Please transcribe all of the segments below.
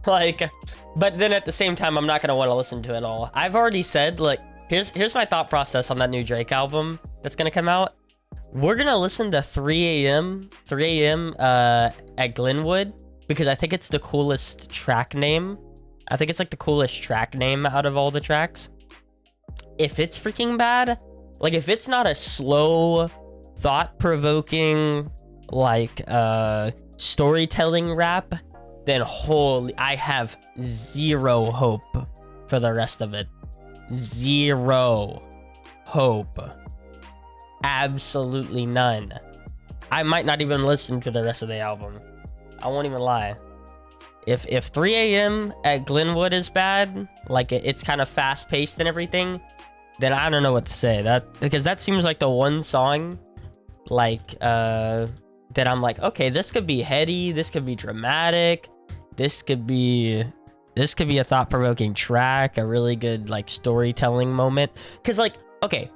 Like, but then at the same time, I'm not gonna want to listen to it all. I've already said, like, here's my thought process on that new Drake album that's gonna come out. We're gonna listen to 3 a.m. At Glenwood, because I think it's the coolest track name. I think it's like the coolest track name out of all the tracks. If it's freaking bad, like if it's not a slow, thought-provoking, like storytelling rap, then holy, I have zero hope for the rest of it. Zero hope. Absolutely none. I might not even listen to the rest of the album. I won't even lie. If 3 a.m. at Glenwood is bad, like it's kind of fast-paced and everything, then I don't know what to say. Because that seems like the one song, like that I'm like, okay, this could be heady, this could be dramatic, this could be a thought-provoking track, a really good like storytelling moment. Because like, okay,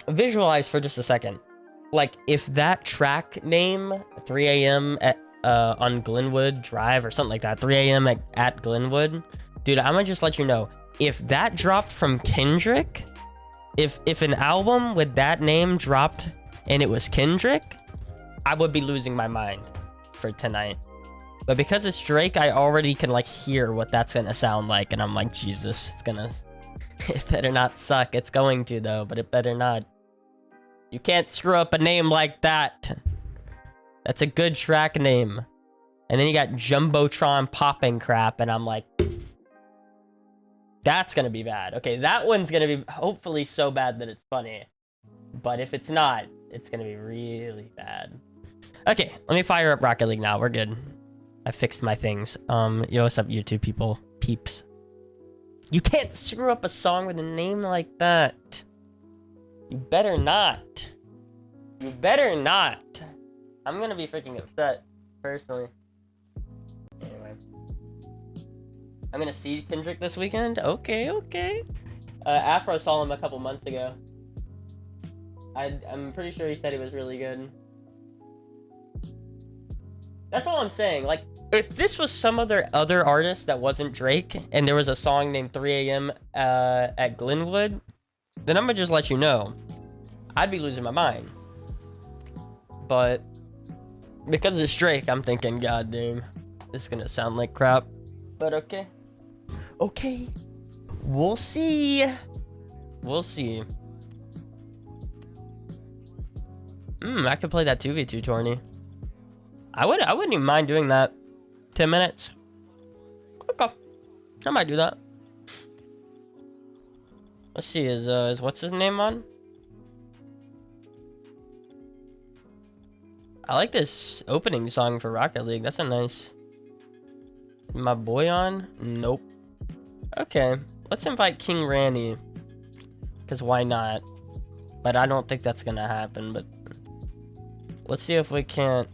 visualize for just a second, like if that track name 3 a.m. at on Glenwood Drive or something like that, 3 a.m. at Glenwood, dude, I'm gonna just let you know, if that dropped from Kendrick, if an album with that name dropped and it was Kendrick, I would be losing my mind for tonight. But because it's Drake, I already can like hear what that's gonna sound like, and I'm like, Jesus, it better not suck. It's going to though, but it better not. You can't screw up a name like that. That's a good track name. And then you got Jumbotron popping crap, and I'm like, that's gonna be bad. Okay, that one's gonna be hopefully so bad that it's funny. But if it's not, it's gonna be really bad. Okay, let me fire up Rocket League now. We're good. I fixed my things. Yo, what's up, YouTube people? Peeps. You can't screw up a song with a name like that. You better not. You better not. I'm gonna be freaking upset, personally. Anyway. I'm gonna see Kendrick this weekend? Okay, okay. Afro saw him a couple months ago. I'm pretty sure he said he was really good. That's all I'm saying. Like, if this was some other artist that wasn't Drake, and there was a song named 3 a.m. At Glenwood, then I'm gonna just let you know, I'd be losing my mind. But because it's Drake, I'm thinking, God damn, this is gonna sound like crap. But okay. Okay. We'll see. We'll see. I could play that 2v2 tourney. I wouldn't even mind doing that. 10 minutes. Okay. I might do that. Let's see, is what's his name on? I like this opening song for Rocket League. That's a nice... My boy on? Nope. Okay. Let's invite King Randy. Because why not? But I don't think that's gonna happen, but... Let's see if we can't...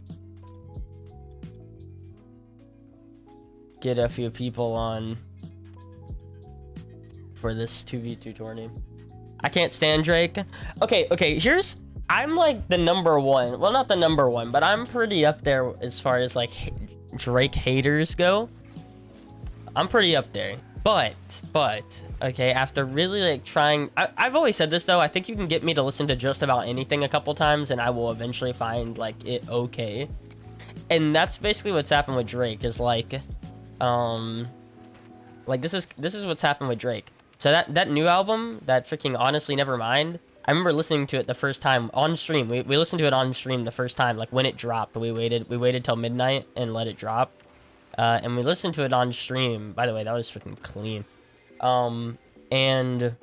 get a few people on... for this 2v2 tourney. I can't stand Drake. Okay, here's... I'm like the number one. Well, not the number one, but I'm pretty up there as far as like Drake haters go. I'm pretty up there. But, okay, after really like trying... I've always said this though, I think you can get me to listen to just about anything a couple times and I will eventually find like it okay. And that's basically what's happened with Drake, is like, this is what's happened with Drake. So that new album, that freaking Honestly Nevermind, I remember listening to it the first time on stream. We listened to it on stream the first time, like when it dropped. We waited till midnight and let it drop. And we listened to it on stream. By the way, that was freaking clean. And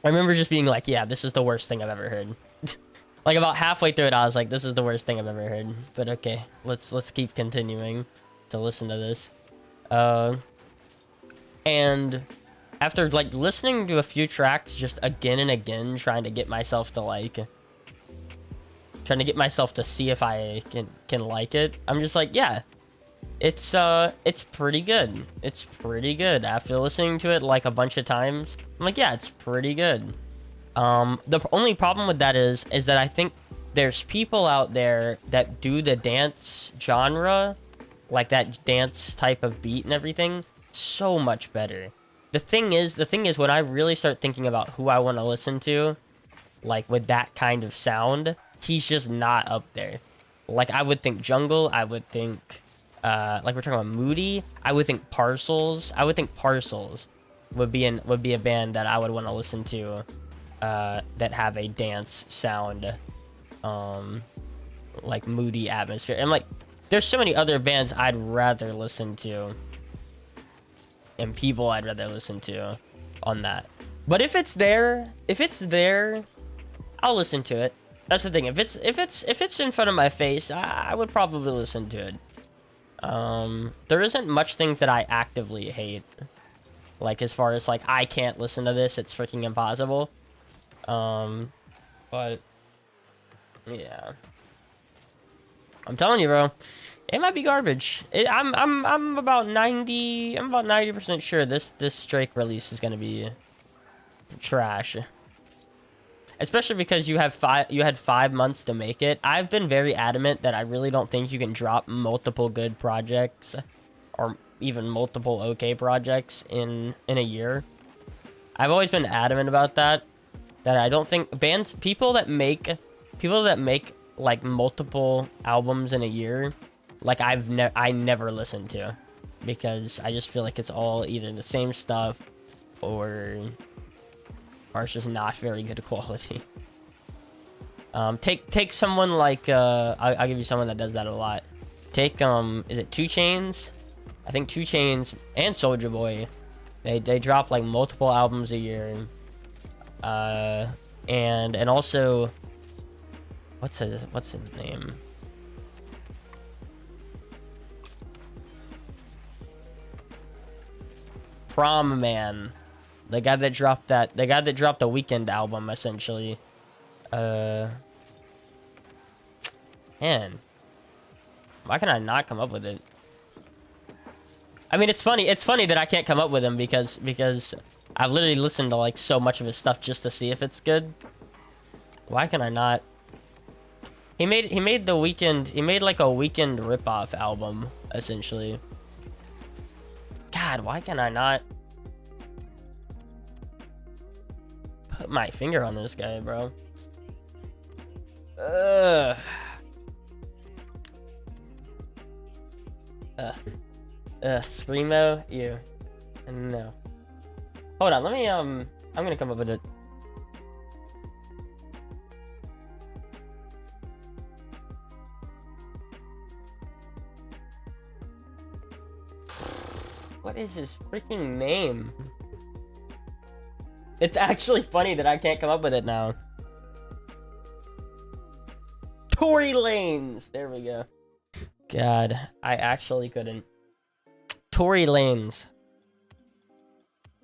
I remember just being like, yeah, this is the worst thing I've ever heard. Like about halfway through it, I was like, this is the worst thing I've ever heard. But okay, let's keep continuing to listen to this. And after like listening to a few tracks just again and again, trying to get myself to see if I can like it, I'm just like, yeah, it's pretty good. It's pretty good. After listening to it like a bunch of times, I'm like, yeah, it's pretty good. The only problem with that is that I think there's people out there that do the dance genre like that dance type of beat and everything, so much better. The thing is when I really start thinking about who I want to listen to, like with that kind of sound, he's just not up there. Like I would think Jungle, I would think like we're talking about Moody, I would think Parcels. I would think Parcels would be a band that I would want to listen to that have a dance sound, like moody atmosphere. And like there's so many other bands I'd rather listen to and people I'd rather listen to on that. But if it's there, I'll listen to it. That's the thing. If it's in front of my face, I would probably listen to it. There isn't much things that I actively hate. Like as far as like I can't listen to this, it's freaking impossible. But yeah. I'm telling you, bro. It might be garbage. I'm about 90% sure this Drake release is gonna be trash. Especially because you had 5 months to make it. I've been very adamant that I really don't think you can drop multiple good projects or even multiple okay projects in a year. I've always been adamant about that I don't think people that make like multiple albums in a year, like I never listened to, because I just feel like it's all either the same stuff or it's just not very good quality. Take someone like I'll give you someone that does that a lot. Take is it 2 Chainz? I think 2 Chainz and Soulja Boy, they drop like multiple albums a year. And also what's his name? Prom Man. The guy that dropped the Weekend album, essentially. Man. Why can I not come up with it? I mean, it's funny that I can't come up with him because I've literally listened to like so much of his stuff just to see if it's good. Why can I not? He made like a Weekend ripoff album, essentially. God, why can I not put my finger on this guy, bro? Screamo, ew. No. Hold on, let me I'm gonna come up with it. What is his freaking name? It's actually funny that I can't come up with it now. Tory Lanez! There we go. God, I actually couldn't. Tory Lanez.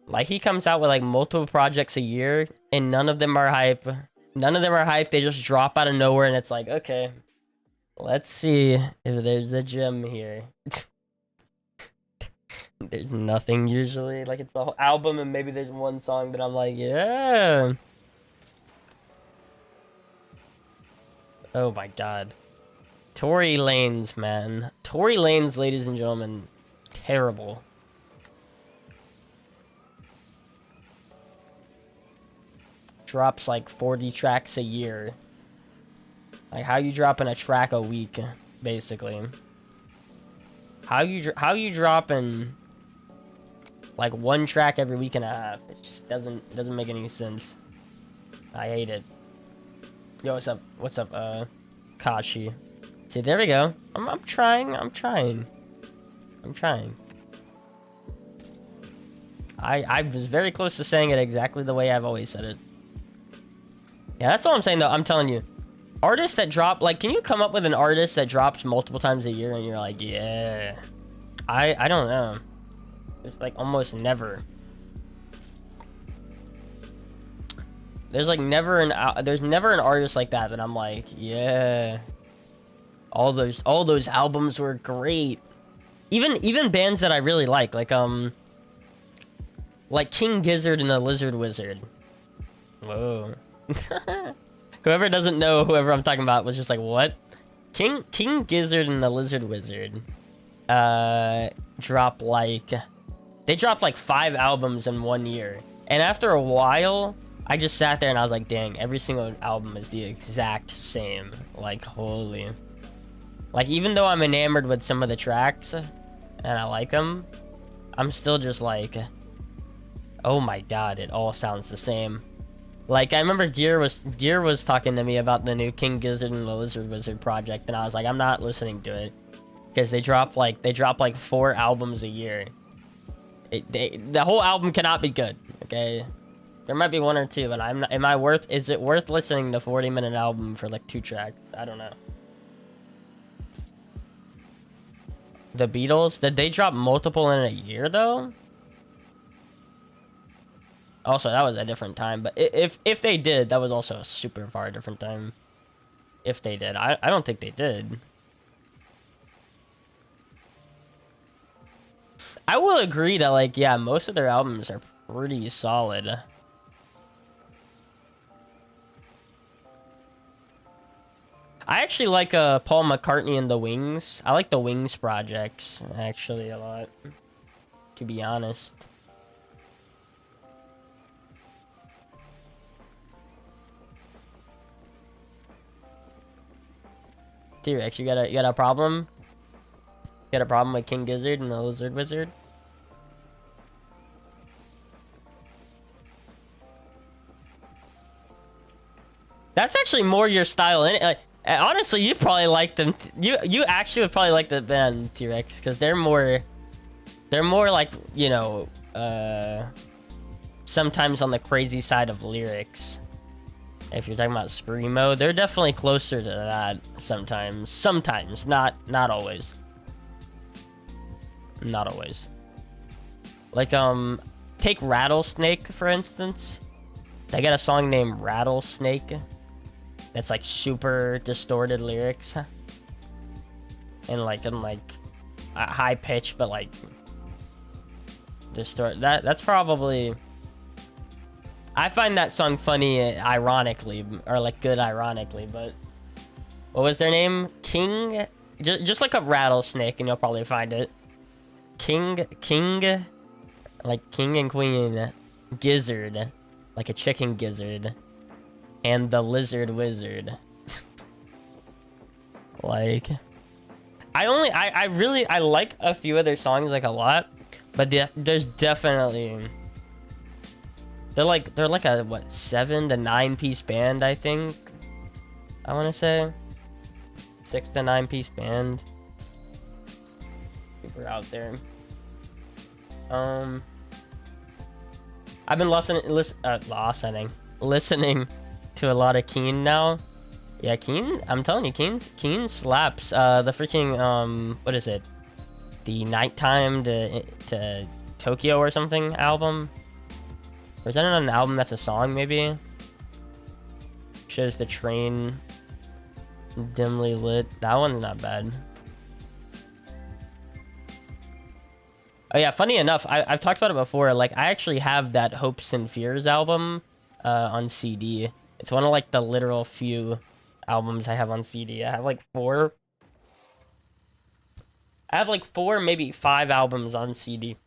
Like, he comes out with like multiple projects a year, and none of them are hype. None of them are hype. They just drop out of nowhere, and it's like, okay, let's see if there's a gem here. There's nothing usually. Like, it's the whole album, and maybe there's one song that I'm like, yeah. Oh my god. Tory Lanez, man. Tory Lanez, ladies and gentlemen. Terrible. Drops like 40 tracks a year. Like, how you dropping a track a week, basically? How you dropping like one track every week and a half? It just doesn't make any sense. I hate it. Yo, what's up, Kashi? See, there we go. I'm trying. I was very close to saying it exactly the way I've always said it. Yeah, that's all I'm saying, though. I'm telling you. Artists that drop... Like, can you come up with an artist that drops multiple times a year and you're like, yeah... I don't know. There's, like, almost never. There's, like, never an artist like that I'm like, yeah... All those albums were great. Even bands that I really like King Gizzard and the Lizard Wizard. Whoa. Whoever doesn't know whoever I'm talking about was just like, what? King Gizzard and the Lizard Wizard. drop like... They dropped like 5 albums in 1 year. And after a while, I just sat there and I was like, dang, every single album is the exact same. Like, holy. Like, even though I'm enamored with some of the tracks, and I like them, I'm still just like, oh my god, it all sounds the same. Like, I remember Gear was talking to me about the new King Gizzard and the Lizard Wizard project, and I was like, I'm not listening to it. Because they drop like 4 albums a year. The whole album cannot be good, okay? There might be 1 or 2, but is it worth listening to 40-minute album for like 2 tracks? I don't know. The Beatles, did they drop multiple in a year though? Also, that was a different time, but if they did, that was also a super far different time. If they did. I don't think they did. I will agree that, like, yeah, most of their albums are pretty solid. I actually like Paul McCartney and the Wings. I like the Wings projects, actually, a lot, to be honest. T-Rex, you got a problem? You got a problem with King Gizzard and the Lizard Wizard? That's actually more your style. Like, honestly, you probably like them. You actually would probably like the band T-Rex because they're more like, you know, sometimes on the crazy side of lyrics. If you're talking about screamo, they're definitely closer to that sometimes. Sometimes, not always. Not always. Like, take Rattlesnake, for instance. They got a song named Rattlesnake that's like super distorted lyrics. And like high pitch, but like distort. That's probably, I find that song funny ironically, or like good ironically, but what was their name? King? Just look up Rattlesnake and you'll probably find it. King, like king and queen, gizzard, like a chicken gizzard, and the lizard wizard. Like, I like a few of their songs like a lot, but there's definitely, they're like a what, 7 to 9 piece band, I think. I want to say 6 to 9 piece band. Super out there. I've been listening to a lot of Keen now. Yeah, Keen, I'm telling you, Keen slaps. The freaking what is it? The Nighttime to Tokyo or something album? Or is that not an album that's a song, maybe? Shows the train dimly lit. That one's not bad. Oh yeah, funny enough, I've talked about it before. Like, I actually have that Hopes and Fears album on CD. It's one of like the literal few albums I have on CD. I have like 4. I have like 4, maybe 5 albums on CD.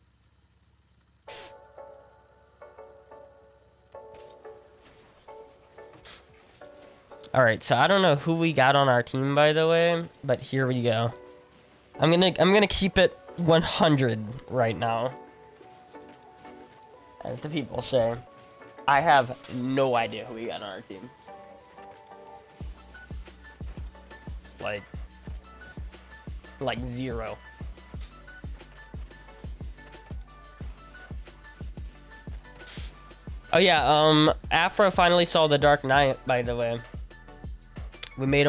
All right, so I don't know who we got on our team, by the way, but here we go. I'm gonna keep it 100 right now, as the people say. I have no idea who we got on our team. Like 0. Oh yeah, Afro finally saw The Dark Knight, by the way. We made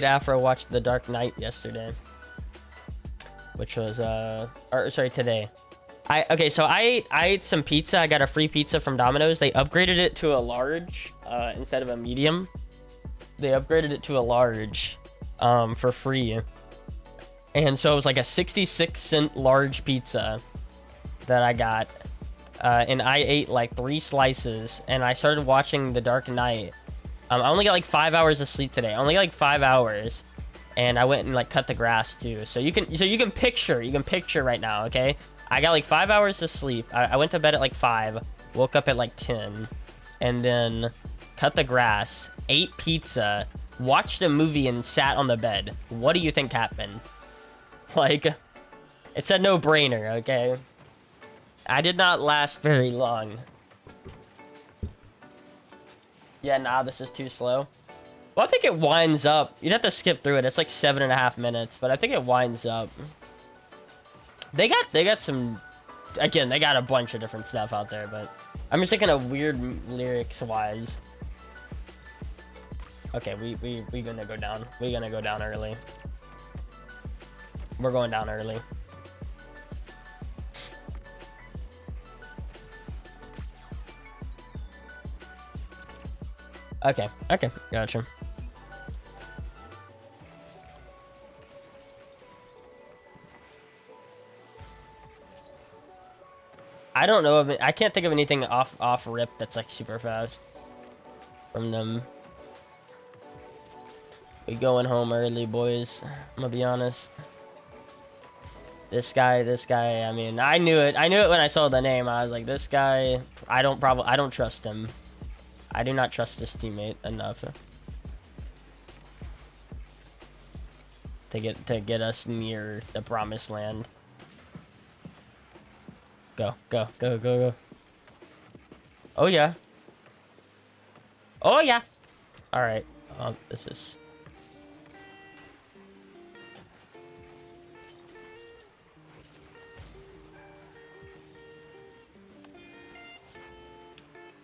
Afro watch The Dark Knight yesterday, which was today. So I ate some pizza. I got a free pizza from Domino's. They upgraded it to a large instead of a medium. They upgraded it to a large for free. And so it was like a 66-cent large pizza that I got. And I ate like 3 slices and I started watching The Dark Knight. I only got like 5 hours of sleep today. Only like 5 hours. and I went and like cut the grass too. So you can picture right now, okay? I got like 5 hours of sleep. I went to bed at like 5, woke up at like 10, and then cut the grass, ate pizza, watched a movie, and sat on the bed. What do you think happened? Like, it's a no-brainer, okay? I did not last very long. Yeah, nah, this is too slow. Well, I think it winds up. You'd have to skip through it. It's like 7.5 minutes, but I think it winds up. They got some, again, they got a bunch of different stuff out there, but I'm just thinking of weird lyrics wise. Okay, we gonna go down. We're gonna go down early. We're going down early. Okay, gotcha. I don't know of it. I can't think of anything off rip that's like super fast from them. We going home early, boys. I'm gonna be honest. This guy, I mean, I knew it when I saw the name. I was like, this guy, I don't trust him. I do not trust this teammate enough to get us near the promised land. Go. Oh yeah. All right. This is.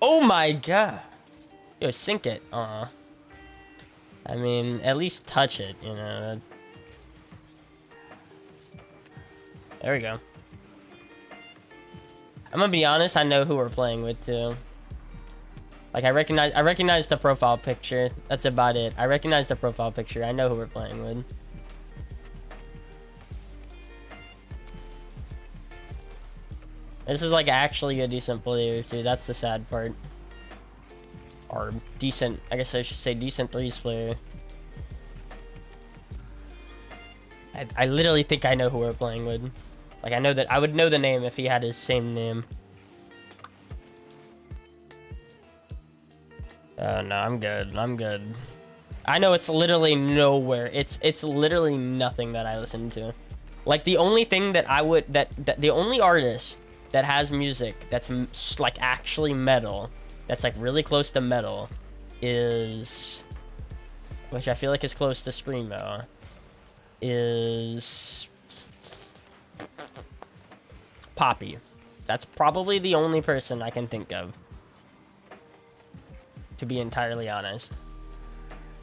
Oh my god. Yo, sink it. I mean, at least touch it, you know. There we go. I'm gonna be honest, I know who we're playing with too. Like I recognize the profile picture. That's about it. I recognize the profile picture. I know who we're playing with. This is like actually a decent player too. That's the sad part. Or decent, I guess I should say decent threes player. I literally think I know who we're playing with. Like I know that I would know the name if he had his same name. Oh no, I'm good. I know it's literally nowhere. It's literally nothing that I listen to. Like the only thing that I would the only artist that has music that's like actually metal, that's like really close to metal, is, which I feel like is close to screamo, is Poppy. That's probably the only person I can think of, to be entirely honest.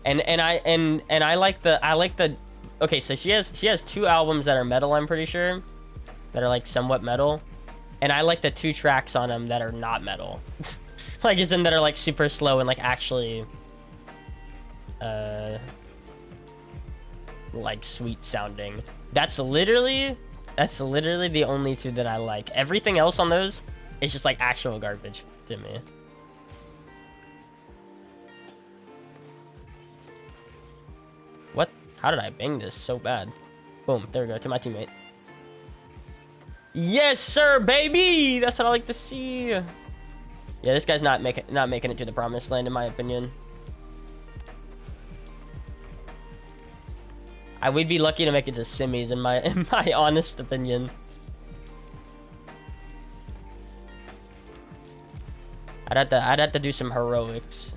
And I like the okay, so she has 2 albums that are metal, I'm pretty sure, that are like somewhat metal, and I like the 2 tracks on them that are not metal. Like as in that are like super slow and like actually like sweet sounding. That's literally the only 2 that I like. Everything else on those is just like actual garbage to me. What? How did I bang this so bad? Boom, there we go, to my teammate. Yes, sir, baby! That's what I like to see. Yeah, this guy's not making it to the promised land, in my opinion. We'd be lucky to make it to semis, in my honest opinion. I'd have to do some heroics.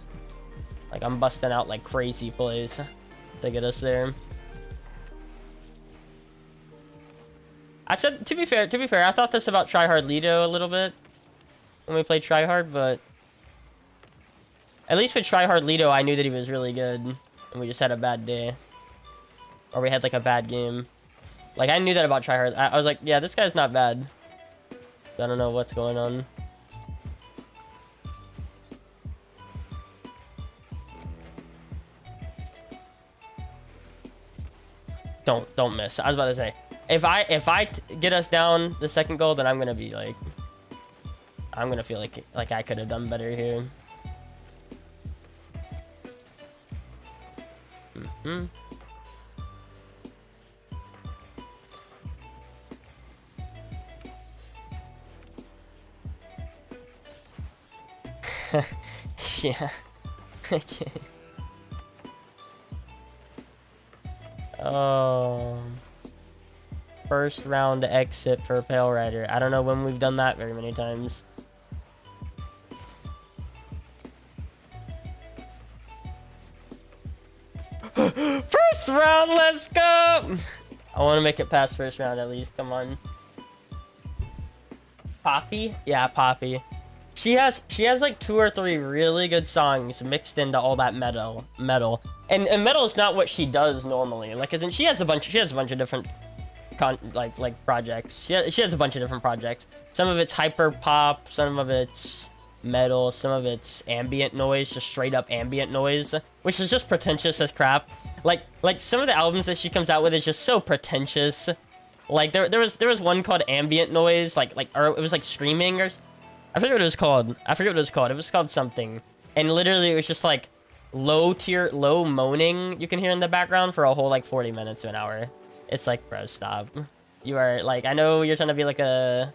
Like I'm busting out like crazy plays to get us there. I said, to be fair, I thought this about Try Hard Lido a little bit when we played Try Hard, but at least with Try Hard Lido, I knew that he was really good, and we just had a bad day, or we had like a bad game. Like I knew that about Try Hard. I was like, yeah, this guy's not bad. I don't know what's going on. Don't miss. I was about to say, if I get us down the second goal, then I'm gonna be like, I'm gonna feel like I could have done better here. Yeah. Okay. Oh. First round exit for Pale Rider. I don't know when we've done that very many times. First round, let's go! I want to make it past first round at least. Come on. Poppy? Yeah, Poppy. She has like 2 or 3 really good songs mixed into all that metal. And metal is not what she does normally. Like, as in, she has a bunch of different projects. She has a bunch of different projects. Some of it's hyper pop, some of it's metal, some of it's ambient noise, just straight up ambient noise, which is just pretentious as crap. Like some of the albums that she comes out with is just so pretentious. Like there was one called ambient noise, or it was like screaming, or I forget what it was called. It was called something, and literally it was just like low moaning you can hear in the background for a whole like 40 minutes to an hour. It's like, bro, stop. You are like, I know you're trying to be like a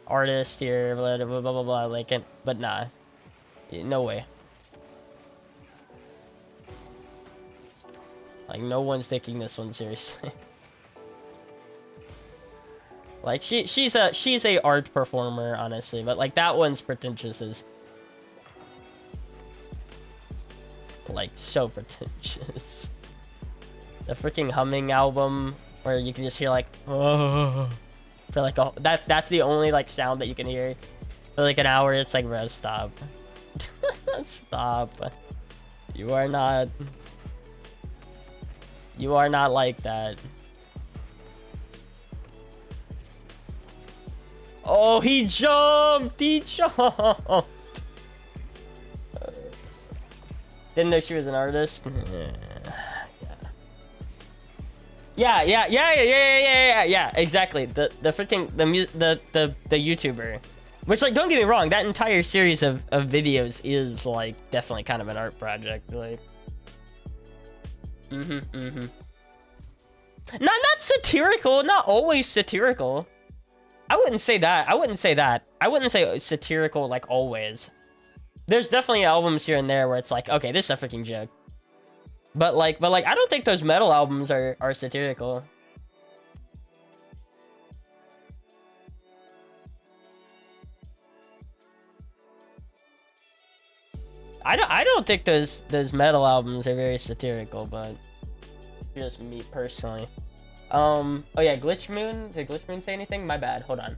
artist here, blah blah blah blah, blah like, but nah, no way. Like, no one's taking this one seriously. Like, she's a art performer, honestly, but like that one's pretentious as, like, so pretentious. The freaking humming album where you can just hear like, oh, for like that's the only like sound that you can hear for like an hour. It's like, bro, stop. Stop. You are not like that. Oh, he jumped! Didn't know she was an artist. Yeah, exactly. The freaking the YouTuber. Which, like, don't get me wrong, that entire series of videos is like definitely kind of an art project, like. Not satirical, not always satirical. I wouldn't say that. I wouldn't say satirical like always. There's definitely albums here and there where it's like, okay, this is a freaking joke. But like I don't think those metal albums are satirical. I don't think those metal albums are very satirical, but just me personally. Oh yeah, Glitch Moon. Did Glitch Moon say anything? My bad. Hold on.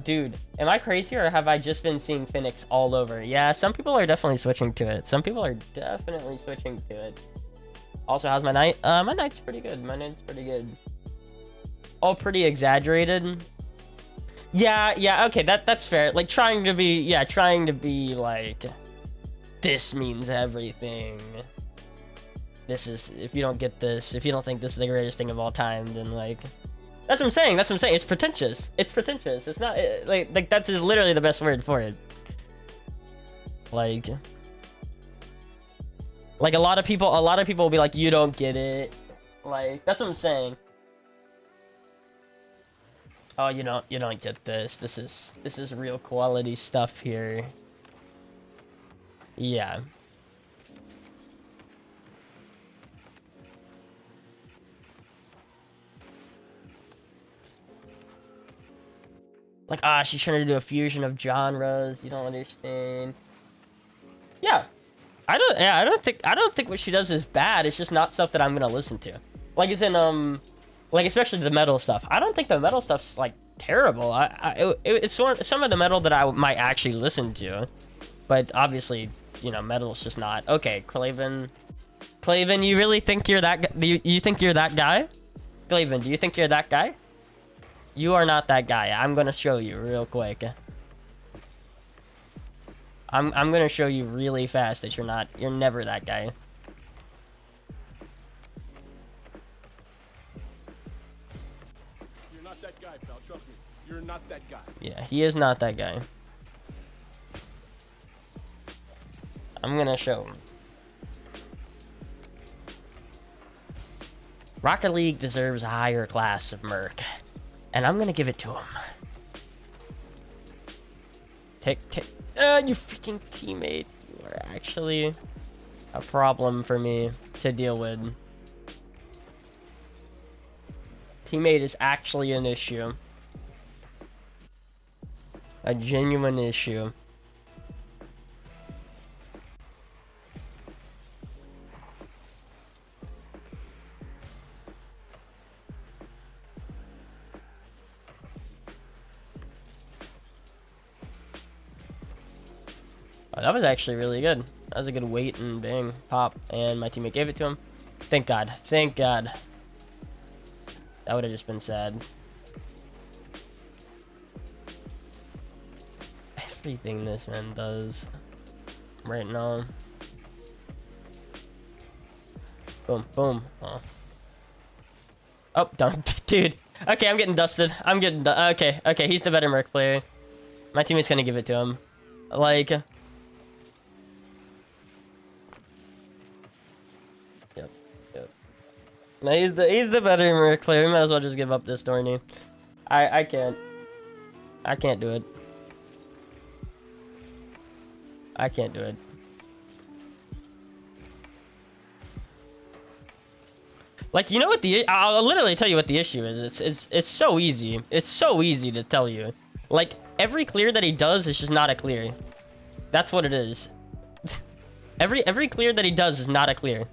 Dude, am I crazy or have I just been seeing Phoenix all over? Yeah, some people are definitely switching to it. Also, how's my night? My night's pretty good. Oh, pretty exaggerated. Yeah, okay, that's fair. Like, trying to be like, this means everything. This is, if you don't get this, if you don't think this is the greatest thing of all time, then like, that's what I'm saying. It's pretentious. It's not like that's literally the best word for it. Like a lot of people will be like, you don't get it. Like, that's what I'm saying. Oh, you don't get this. This is real quality stuff here. Yeah. Like, she's trying to do a fusion of genres. You don't understand. Yeah. I don't think what she does is bad. It's just not stuff that I'm gonna listen to. Like, as in, like, especially the metal stuff. I don't think the metal stuff's like terrible. It's some of the metal that I might actually listen to, but obviously, you know, metal's just not. Okay, Claven, you really think you're that? You think you're that guy? Claven, do you think you're that guy? You are not that guy. I'm gonna show you real quick. I'm gonna show you really fast that you're never that guy. You're not that guy, pal. Trust me. You're not that guy. Yeah, he is not that guy. I'm gonna show him. Rocket League deserves a higher class of MERC, and I'm gonna give it to him. You freaking teammate. You are actually a problem for me to deal with. Teammate is actually an issue. A genuine issue. Oh, that was actually really good. That was a good weight and bang, pop, and my teammate gave it to him. Thank God. Thank God. That would have just been sad. Everything this man does right now. Boom, boom. Oh, done. Dude. Okay, I'm getting dusted. I'm getting okay, okay, he's the better Merc player. My teammate's gonna give it to him. Like... Yep, yep. No, he's the better Merc player. We might as well just give up this tourney. I can't. I can't do it. I can't do it. Like, you know what I'll literally tell you what the issue is. It's so easy. It's so easy to tell you. Like, every clear that he does is just not a clear. That's what it is. Every clear that he does is not a clear.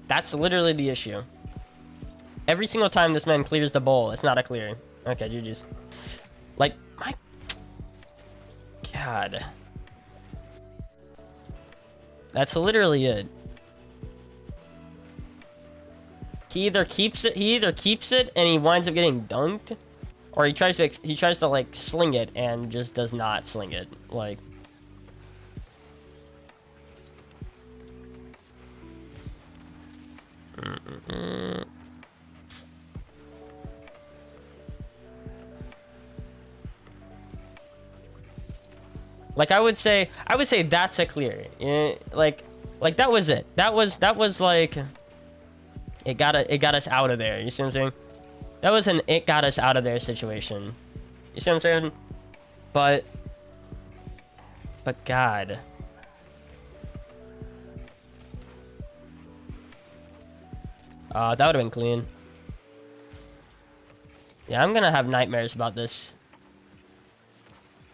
That's literally the issue. Every single time this man clears the bowl, it's not a clear. Okay, GG's. Like, my... God. That's literally it. He either keeps it and he winds up getting dunked, or he tries to like sling it and just does not sling it. Like, like I would say that's a clear. Yeah, like that was it. That was like it got us out of there. You see what I'm saying? That was an it got us out of there situation. You see what I'm saying? But God. That would have been clean. Yeah, I'm gonna have nightmares about this.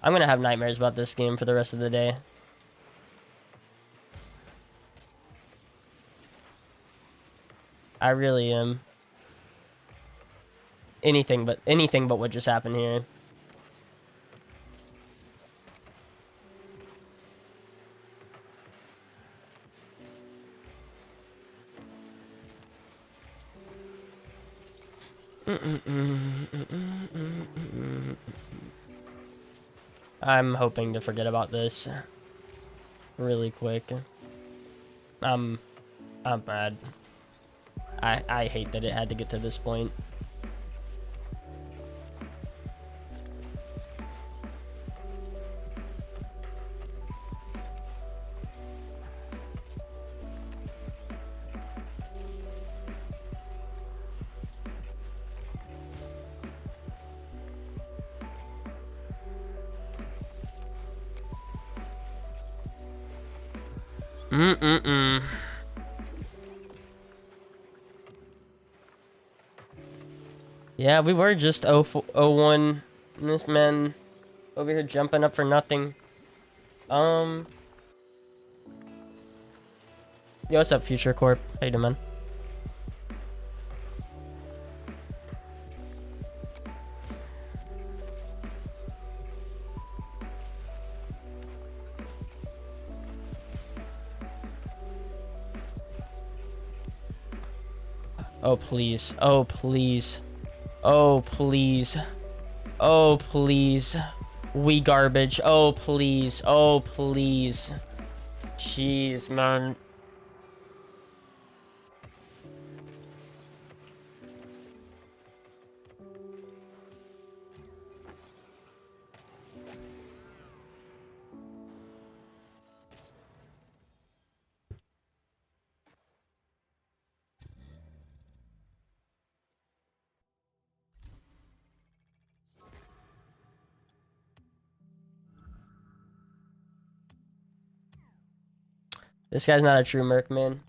I'm gonna have nightmares about this game for the rest of the day. I really am. Anything but what just happened here. I'm hoping to forget about this really quick. I'm mad. I hate that it had to get to this point. Yeah, we were just 0-1. And this man over here jumping up for nothing. Yo, what's up, Future Corp? How you doing, man? Oh, please. Oh, please. Oh, please. Oh, please. We garbage. Oh, please. Oh, please. Jeez, man. This guy's not a true Merc main.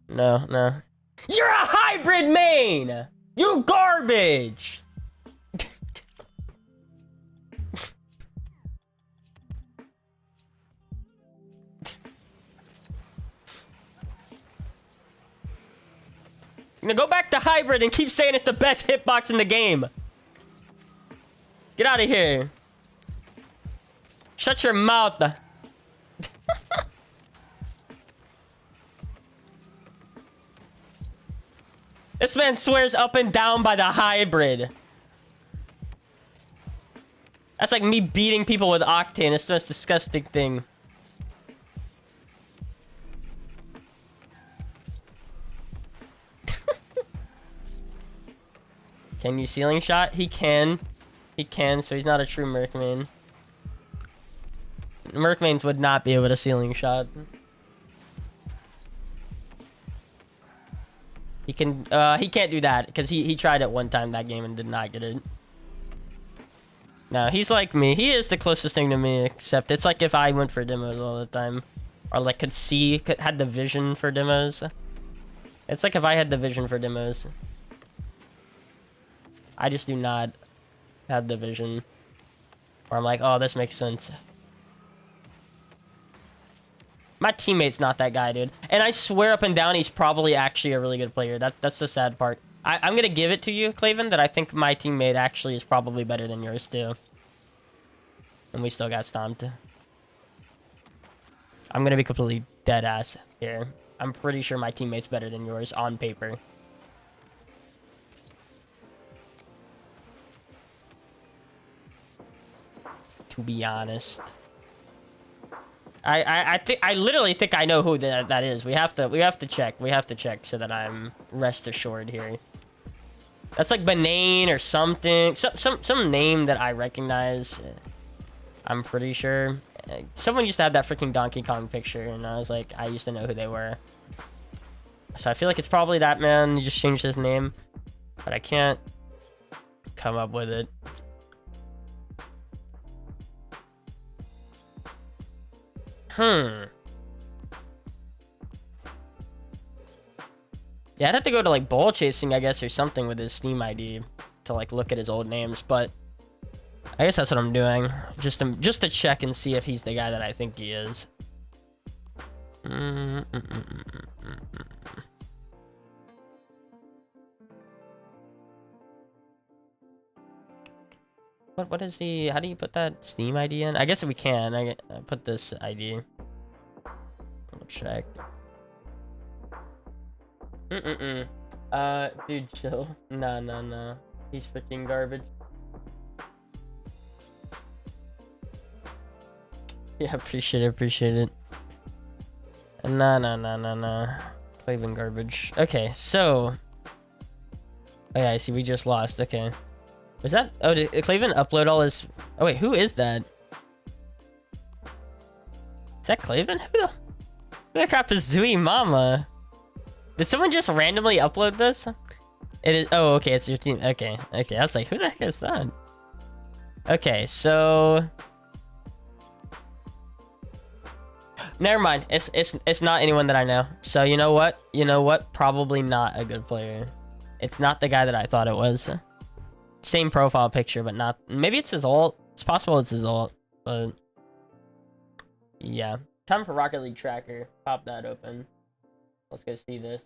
No, no. You're a hybrid main! You garbage! Now go back to hybrid and keep saying it's the best hitbox in the game. Get out of here. Shut your mouth. This man swears up and down by the hybrid. That's like me beating people with Octane. It's the most disgusting thing. Can you ceiling shot? He can. He can, so he's not a true Merc main. Merc mains would not be able to ceiling shot. He can't do that because he tried it one time that game and did not get it. No, he's like me. He is the closest thing to me, except it's like if I went for demos all the time, or like had the vision for demos. It's like if I had the vision for demos. I just do not have the vision. Or I'm like, oh, this makes sense. My teammate's not that guy, dude. And I swear up and down, he's probably actually a really good player. That's the sad part. I'm going to give it to you, Claven, that I think my teammate actually is probably better than yours, too. And we still got stomped. I'm going to be completely dead ass here. I'm pretty sure my teammate's better than yours on paper. To be honest. I literally think I know who that is. We have to check. We have to check so that I'm rest assured here. That's like Banane or something. Some name that I recognize. I'm pretty sure. Someone used to have that freaking Donkey Kong picture, and I was like, I used to know who they were. So I feel like it's probably that man. He just changed his name, but I can't come up with it. Yeah, I'd have to go to like ball chasing, I guess, or something with his Steam ID to like look at his old names, but I guess that's what I'm doing. Just to check and see if he's the guy that I think he is. What is he? How do you put that Steam ID in? I guess we can. I put this ID. We'll check. Dude, chill. No. He's freaking garbage. Yeah, appreciate it. No. Claven garbage. Okay, so. Oh yeah, I see. We just lost. Okay. Was that? Oh, did Claven upload all his? Oh wait, who is that? Is that Claven? Who the crap is Zui Mama? Did someone just randomly upload this? It is. Oh, okay, it's your team. Okay. I was like, who the heck is that? Okay, so. Never mind. It's not anyone that I know. So you know what? Probably not a good player. It's not the guy that I thought it was. Same profile picture, but not. Maybe it's his ult. It's possible it's his ult, but yeah. Time for Rocket League tracker. Pop that open. Let's go see this.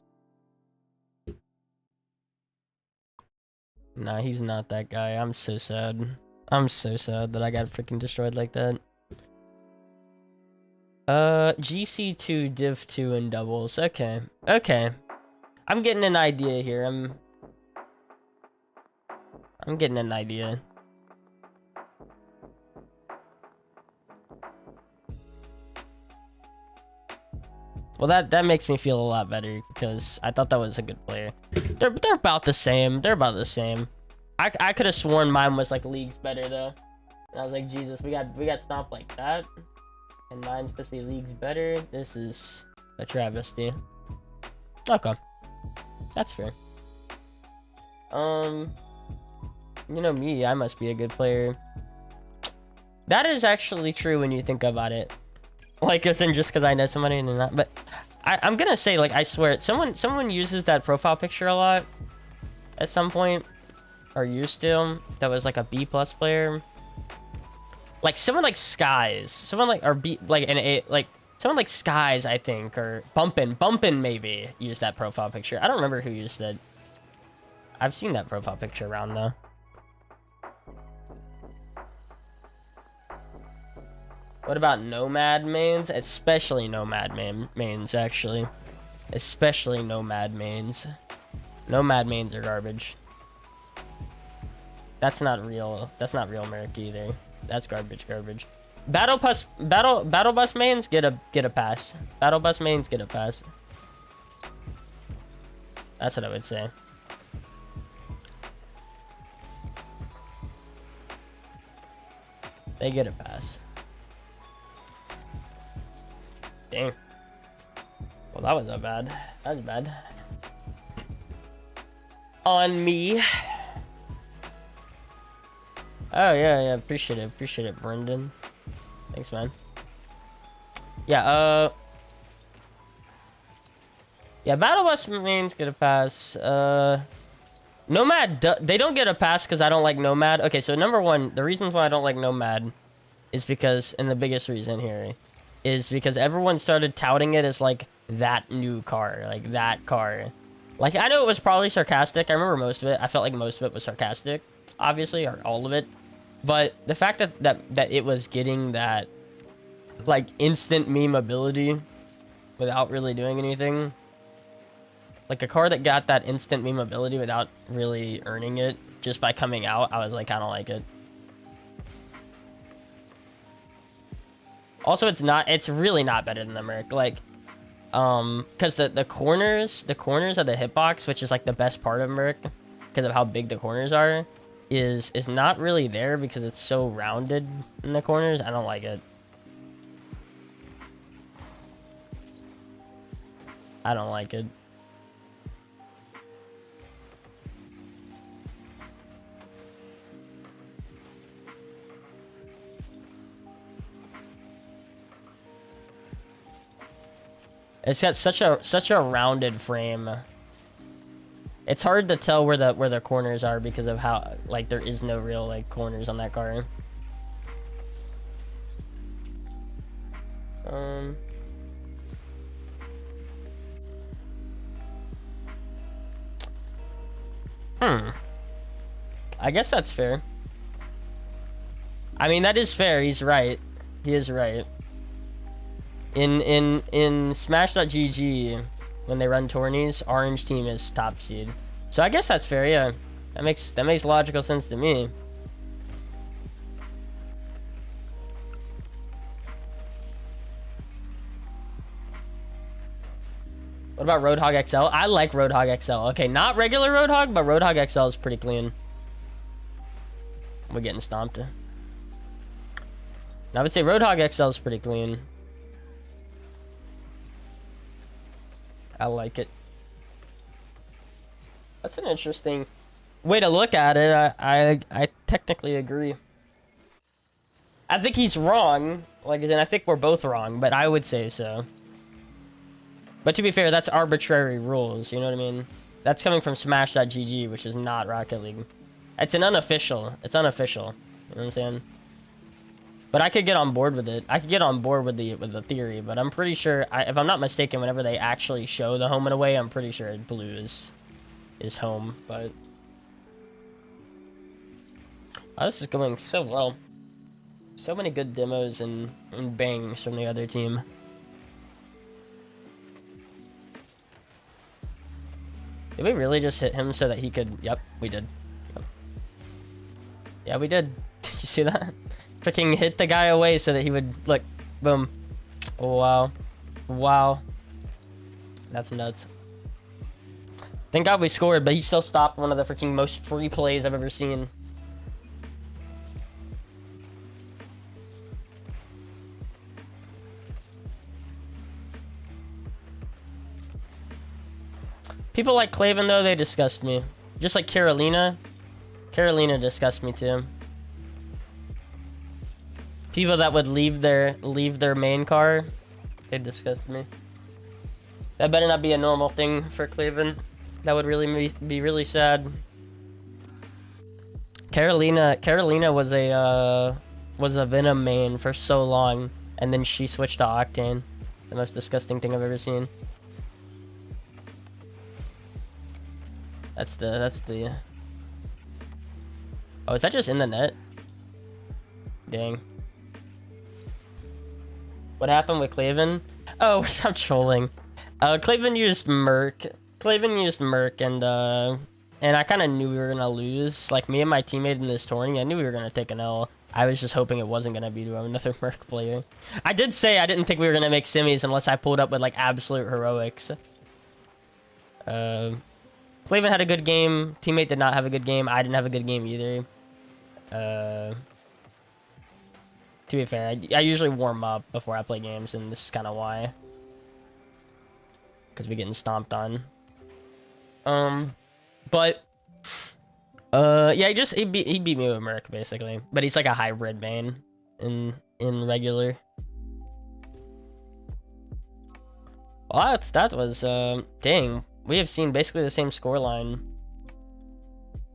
Nah, he's not that guy. I'm so sad. I'm so sad that I got freaking destroyed like that. GC2, Div2, and doubles. Okay. I'm getting an idea here. I'm getting an idea. Well, that makes me feel a lot better because I thought that was a good player. They're about the same. I could have sworn mine was like leagues better though. And I was like, Jesus, we got stomped like that, and mine's supposed to be leagues better. This is a travesty. Okay, that's fair. You know me, I must be a good player. That is actually true when you think about it. Like, as in just because I know somebody and not. But I'm gonna say, like, I swear, someone uses that profile picture a lot at some point, or used to. That was like a B+ player. Like someone like Skies, someone like or B like an A like someone like Skies, I think, or Bumpin maybe used that profile picture. I don't remember who used it. I've seen that profile picture around though. What about Nomad mains? Especially Nomad mains, actually. Especially Nomad mains. Nomad mains are garbage. That's not real. That's not real MERC either. That's garbage. Battle bus mains get a pass. Battle bus mains get a pass. That's what I would say. They get a pass. Dang. Well, that was not bad. That was bad. On me. Oh, yeah. Appreciate it, Brendan. Thanks, man. Yeah, yeah, Battle Bus mains get a pass. Nomad, they don't get a pass because I don't like Nomad. Okay, so number one, the reasons why I don't like Nomad is because, and the biggest reason here, is because everyone started touting it as, like, that new car. Like, that car. Like, I know it was probably sarcastic. I remember most of it. I felt like most of it was sarcastic, obviously, or all of it. But the fact that it was getting that, like, instant meme ability without really doing anything. Like, a car that got that instant meme ability without really earning it just by coming out, I was like, I don't like it. Also, it's really not better than the MERC. Like, because the corners of the hitbox, which is like the best part of MERC, because of how big the corners are, is not really there because it's so rounded in the corners. I don't like it. I don't like it. It's got such a rounded frame. It's hard to tell where the corners are because of how, like, there is no real, like, corners on that car. I guess that's fair. I mean, that is fair. He's right. He is right. In Smash.gg, when they run tourneys, orange team is top seed. So I guess that's fair, yeah. That makes logical sense to me. What about Roadhog XL? I like Roadhog XL. Okay, not regular Roadhog, but Roadhog XL is pretty clean. We're getting stomped. I would say Roadhog XL is pretty clean. I like it. That's an interesting way to look at it. I technically agree. I think he's wrong. Like, and I think we're both wrong, but I would say so. But to be fair, that's arbitrary rules, you know what I mean? That's coming from Smash.gg, which is not Rocket League. It's unofficial. It's unofficial. You know what I'm saying? But I could get on board with it. I could get on board with the theory, but I'm pretty sure, if I'm not mistaken, whenever they actually show the home and away, I'm pretty sure blue is home. But oh, this is going so well. So many good demos and bangs from the other team. Did we really just hit him so that he could? Yep, we did. Yep. Yeah, we did. You see that? Freaking hit the guy away so that he would, look, boom. Oh, wow. Wow. That's nuts. Thank God we scored, but he still stopped one of the freaking most free plays I've ever seen. People like Claven, though, they disgust me. Just like Carolina. Carolina disgusts me, too. People that would leave their main car, they disgust me. That better not be a normal thing for Cleveland. That would really be really sad. Carolina was a Venom main for so long, and then she switched to Octane. The most disgusting thing I've ever seen. That's the. Oh, is that just in the net? Dang. What happened with Cleveland? Oh, I'm trolling. Cleveland used MERC. And I kind of knew we were gonna lose. Like, me and my teammate in this tourney, I knew we were gonna take an L. I was just hoping it wasn't gonna be to another MERC player. I did say I didn't think we were gonna make semis unless I pulled up with like absolute heroics. Cleveland had a good game. Teammate did not have a good game. I didn't have a good game either. To be fair, I usually warm up before I play games, and this is kind of why. Because we're getting stomped on. But yeah, he beat me with Merc basically. But he's like a hybrid main in regular. Well, that was dang. We have seen basically the same scoreline.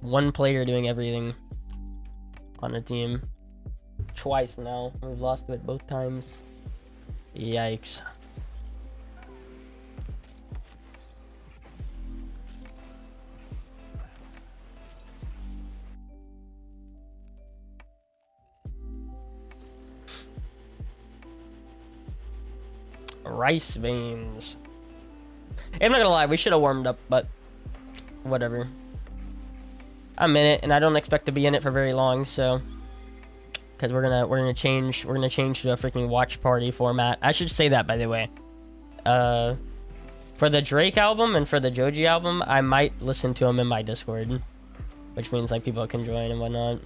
One player doing everything on a team. Twice now. We've lost it both times. Yikes. Rice veins. I'm not gonna lie, we should have warmed up, but whatever. I'm in it, and I don't expect to be in it for very long, so because we're gonna change to a freaking watch party format. I should say that, by the way. For the Drake album and for the Joji album, I might listen to them in my Discord, which means like people can join and whatnot,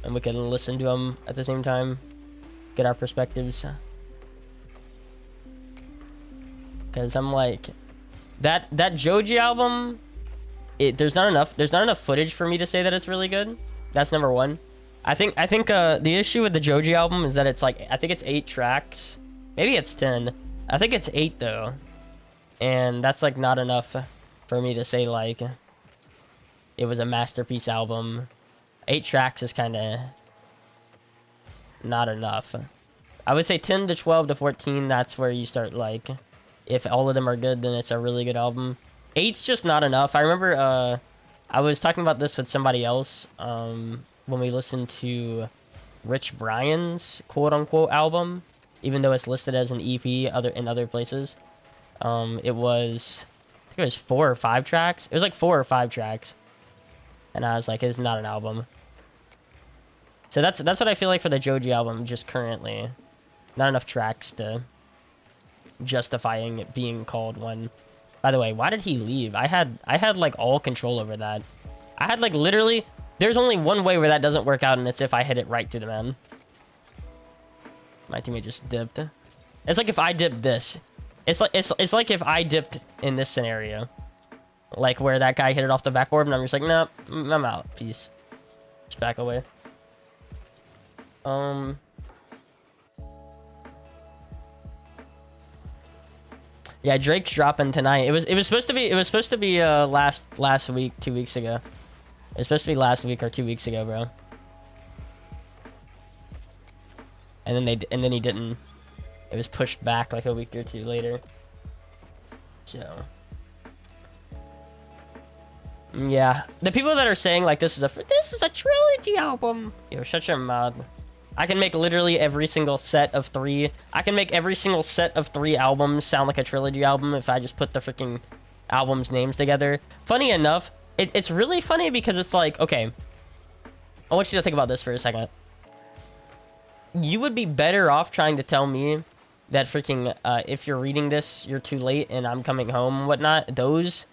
and we can listen to them at the same time. Get our perspectives, because I'm like that Joji album. There's not enough footage for me to say that it's really good. That's number one. I think the issue with the Joji album is that it's like, I think it's 8 tracks, maybe it's 10. I think it's 8 though, and that's like not enough for me to say like it was a masterpiece album. 8 tracks is kind of not enough. I would say 10 to 12 to 14, that's where you start, like, if all of them are good, then it's a really good album. 8's just not enough. I remember I was talking about this with somebody else when we listened to Rich Brian's quote-unquote album, even though it's listed as an EP in other places. It was, I think it was 4 or 5 tracks. It was like 4 or 5 tracks, and I was like, it's not an album. So that's what I feel like for the Joji album, just currently. Not enough tracks to justifying it being called one. By the way, why did he leave? I had like all control over that. I had like literally, there's only one way where that doesn't work out, and it's if I hit it right to the man. My teammate just dipped. It's like if I dipped this. It's like if I dipped in this scenario. Like where that guy hit it off the backboard, and I'm just like, nope, I'm out. Peace. Just back away. Yeah, Drake's dropping tonight. It was supposed to be last week, 2 weeks ago. It was supposed to be last week or 2 weeks ago, bro. And then he didn't. It was pushed back like a week or 2 later. So yeah, the people that are saying like this is a trilogy album, yo, shut your mouth. I can make literally every single set of 3. I can make every single set of 3 albums sound like a trilogy album if I just put the freaking albums' names together. Funny enough, it's really funny because it's like, okay, I want you to think about this for a second. You would be better off trying to tell me that freaking, if you're reading this, you're too late and I'm coming home and whatnot. Those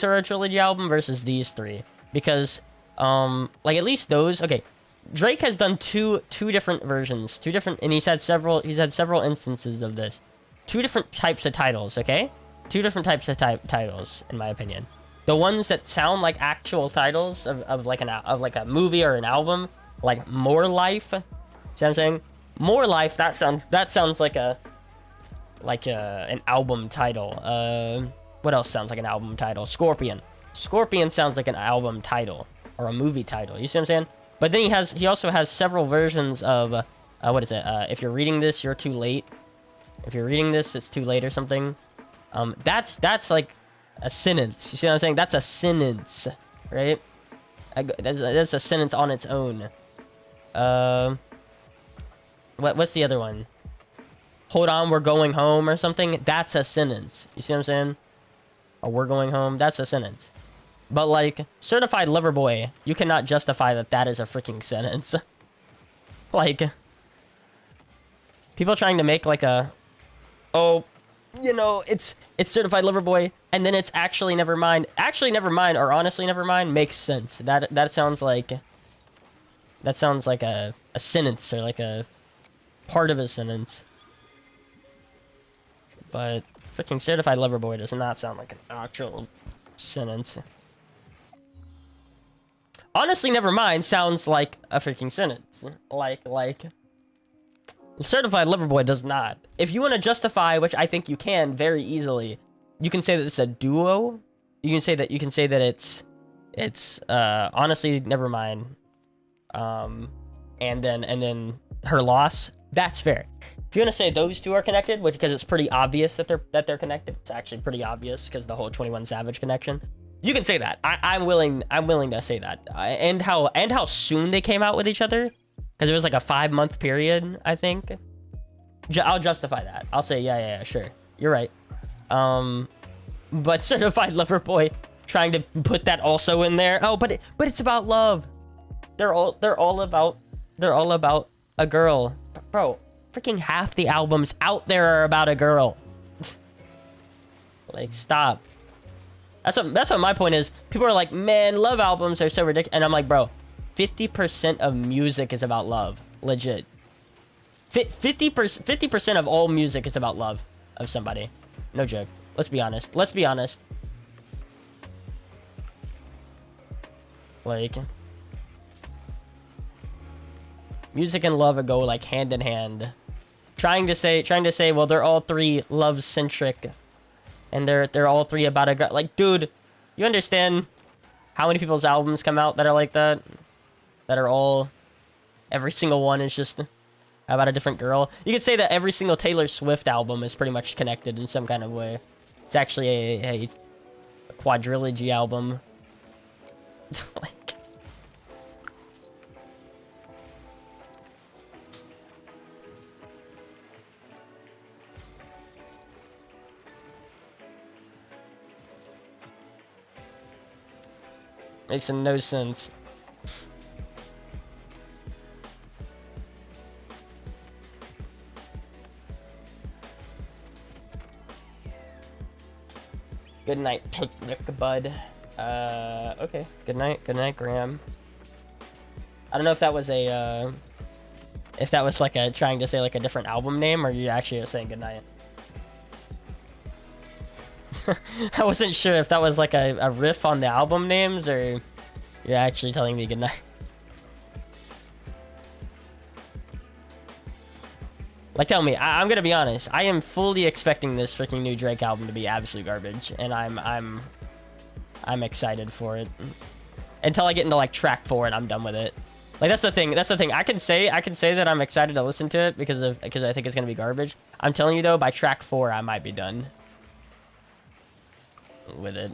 are a trilogy album versus these 3. Because, like at least those, okay. Drake has done two different versions, and he's had several instances of this. 2 different types of titles, okay? 2 different types of titles, in my opinion. The ones that sound like actual titles of like a movie or an album, Like More Life. See what I'm saying? More Life. That sounds like an album title. What else sounds like an album title? Scorpion. Scorpion sounds like an album title or a movie title. You see what I'm saying? But then he also has several versions of what is it? If you're reading this, you're too late. If you're reading this, it's too late or something. That's like a sentence. You see what I'm saying? That's a sentence, right? That's a sentence on its own. What's the other one? Hold on, we're going home or something. That's a sentence. You see what I'm saying? Or we're going home. That's a sentence. But like Certified Lover Boy, you cannot justify that is a freaking sentence. Like people trying to make like a, oh, you know, it's Certified Lover Boy, and then it's actually Nevermind. Actually Nevermind, or honestly Nevermind, makes sense. That sounds like a sentence, or like a part of a sentence. But freaking Certified Lover Boy does not sound like an actual sentence. Honestly Nevermind sounds like a freaking sentence. Like Certified Lover Boy does not. If you want to justify, which I think you can very easily, you can say that it's a duo. You can say that it's honestly Nevermind. And then Her Loss. That's fair. If you want to say those two are connected, which because it's pretty obvious that they're connected, it's actually pretty obvious because the whole 21 Savage connection. You can say that. I'm willing to say that. And how soon they came out with each other, because it was like a 5-month period, I think. I'll justify that. I'll say yeah, sure, you're right. But Certified Lover Boy trying to put that also in there. Oh, but it's about love. They're all about a girl, bro. Freaking half the albums out there are about a girl. Like, stop. That's what my point is. People are like, man, love albums are so ridiculous, and I'm like, bro, 50% of music is about love, legit. 50% of all music is about love of somebody. No joke. Let's be honest. Like, music and love go like hand in hand. Trying to say, well, they're all three love centric, and they're all three about a girl. Like, dude, you understand how many people's albums come out that are like that? That are all, every single one is just about a different girl. You could say that every single Taylor Swift album is pretty much connected in some kind of way. It's actually a quadrilogy album. Like, makes no sense. Good night, picnic bud. Okay. Good night, Graham. I don't know if that was like a trying to say like a different album name, or you actually are saying good night. I wasn't sure if that was like a riff on the album names, or you're actually telling me goodnight. Like, tell me, I'm gonna be honest. I am fully expecting this freaking new Drake album to be absolute garbage, and I'm excited for it. Until I get into like track 4 and I'm done with it. Like, that's the thing. I can say that I'm excited to listen to it because I think it's gonna be garbage. I'm telling you though, by track 4 I might be done with it.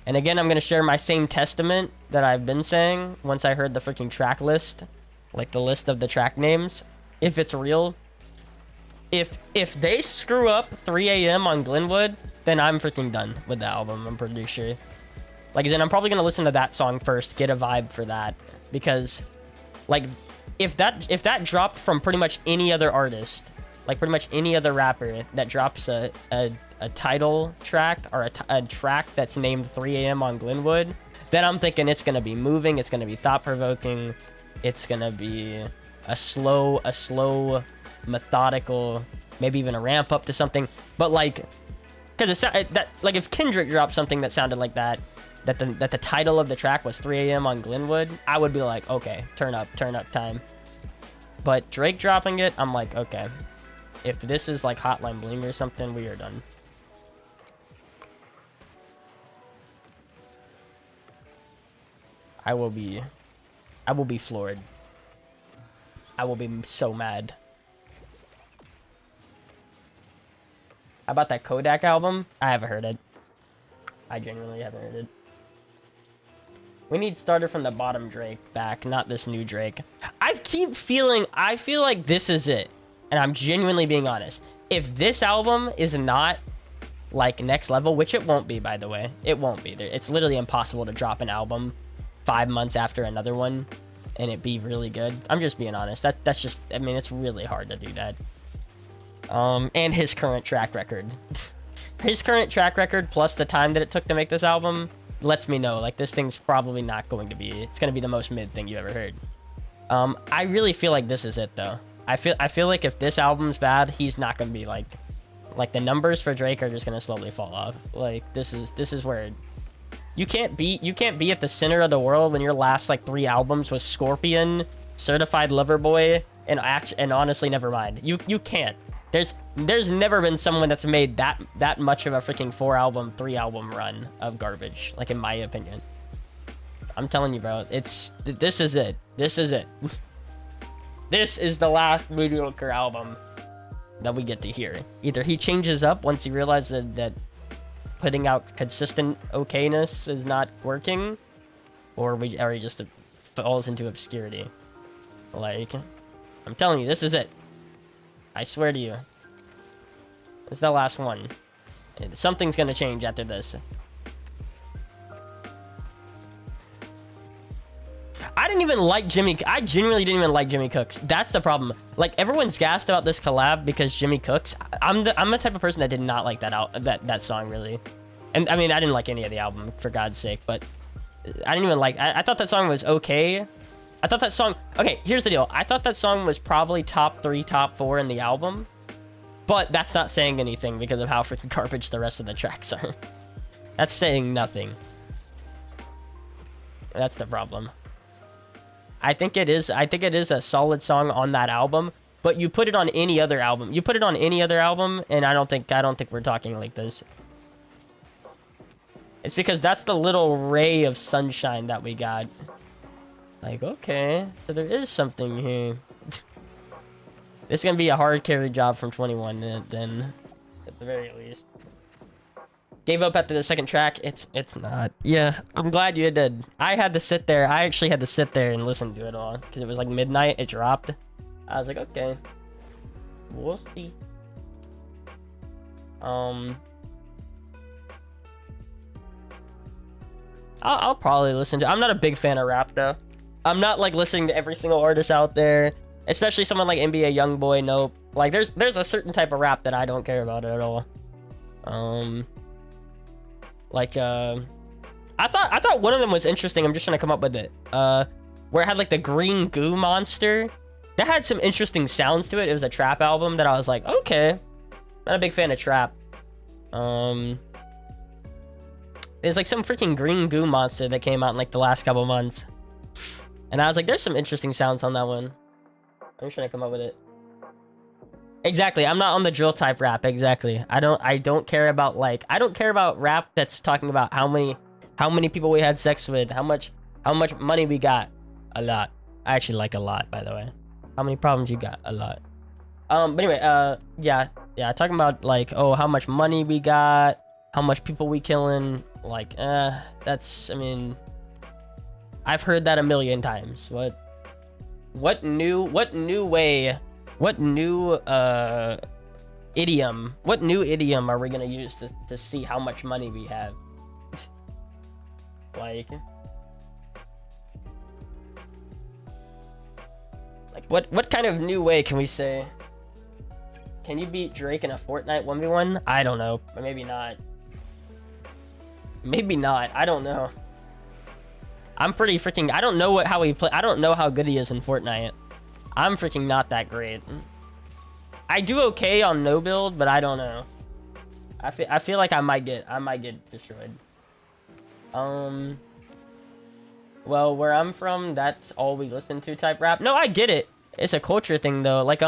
And again, I'm gonna share my same testament that I've been saying once I heard the freaking track list, like the list of the track names. If it's real, if they screw up 3 a.m. on Glenwood, then I'm freaking done with the album. I'm pretty sure. Like, then I'm probably gonna listen to that song first, get a vibe for that, because, like, if that dropped from pretty much any other artist, like pretty much any other rapper that drops a title track or a track that's named 3 a.m. on Glenwood, then I'm thinking it's gonna be moving, it's gonna be thought-provoking, it's gonna be a slow, methodical, maybe even a ramp up to something. But like, because like if Kendrick dropped something that sounded like that, that the title of the track was 3 a.m. on Glenwood, I would be like, okay, turn up time. But Drake dropping it, I'm like, okay. If this is like Hotline Bling or something, we are done. I will be floored. I will be so mad. How about that Kodak album? I haven't heard it. I genuinely haven't heard it. We need started from the bottom Drake back, not this new Drake. I feel like this is it. And I'm genuinely being honest. If this album is not like next level, which it won't be, by the way. It won't be. It's literally impossible to drop an album 5 months after another one and it be really good. I'm just being honest. That's just, I mean, it's really hard to do that. And his current track record. His current track record plus the time that it took to make this album lets me know, like, this thing's probably not going to be, it's going to be the most mid thing you ever heard. I really feel like this is it, though. I feel like if this album's bad, he's not going to be, like the numbers for Drake are just going to slowly fall off. Like, this is where you can't be at the center of the world when your last, like, 3 albums was Scorpion, Certified Lover Boy, and honestly, never mind. You can't. There's never been someone that's made that much of a freaking 4-album, 3-album run of garbage, like, in my opinion. I'm telling you, bro, this is it. This is it. This is the last mediocre album that we get to hear. Either he changes up once he realizes that putting out consistent okayness is not working, or he just falls into obscurity. Like, I'm telling you, this is it. I swear to you. It's the last one. Something's gonna change after this. I didn't even like I genuinely didn't even like Jimmy Cooks. That's the problem. Like, everyone's gassed about this collab because Jimmy Cooks. I'm the type of person that did not like that song, really. And I mean, I didn't like any of the album, for God's sake, but I didn't even like, I thought that song was okay. I thought that song, okay, here's the deal. I thought that song was probably top 3, top 4 in the album, but that's not saying anything because of how freaking garbage the rest of the tracks are. That's saying nothing. That's the problem. I think it is a solid song on that album, but you put it on any other album. You put it on any other album, and I don't think we're talking like this. It's because that's the little ray of sunshine that we got. Like, okay, so there is something here. This is gonna be a hard carry job from 21 then, at the very least. Gave up after the second track. It's not. Yeah, I'm glad you did. I actually had to sit there and listen to it all because it was like midnight. It dropped. I was like, okay, we'll see. I'll probably listen to. I'm not a big fan of rap though. I'm not like listening to every single artist out there, especially someone like NBA YoungBoy. Nope. Like, there's a certain type of rap that I don't care about at all. I thought one of them was interesting. I'm just trying to come up with it. Where it had like the green goo monster. That had some interesting sounds to it. It was a trap album that I was like, okay. Not a big fan of trap. There's like some freaking green goo monster that came out in like the last couple months. And I was like, there's some interesting sounds on that one. I'm just trying to come up with it. Exactly. I'm not on the drill type rap. Exactly. I don't care about rap that's talking about how many people we had sex with, how much money we got. A lot. I actually like a lot, by the way. How many problems you got? A lot. But anyway, yeah, talking about like, oh, how much money we got, how much people we killing, like, that's, I mean, I've heard that a million times. What new idiom are we gonna use to see how much money we have? Like what kind of new way can we say? Can you beat Drake in a Fortnite 1v1? I don't know. Or maybe not. Maybe not. I don't know. I'm pretty freaking... I don't know how he play. I don't know how good he is in Fortnite. I'm freaking not that great. I do okay on no build, but I don't know. I feel like I might get destroyed. Well, where I'm from, that's all we listen to type rap. No, I get it. It's a culture thing though. What's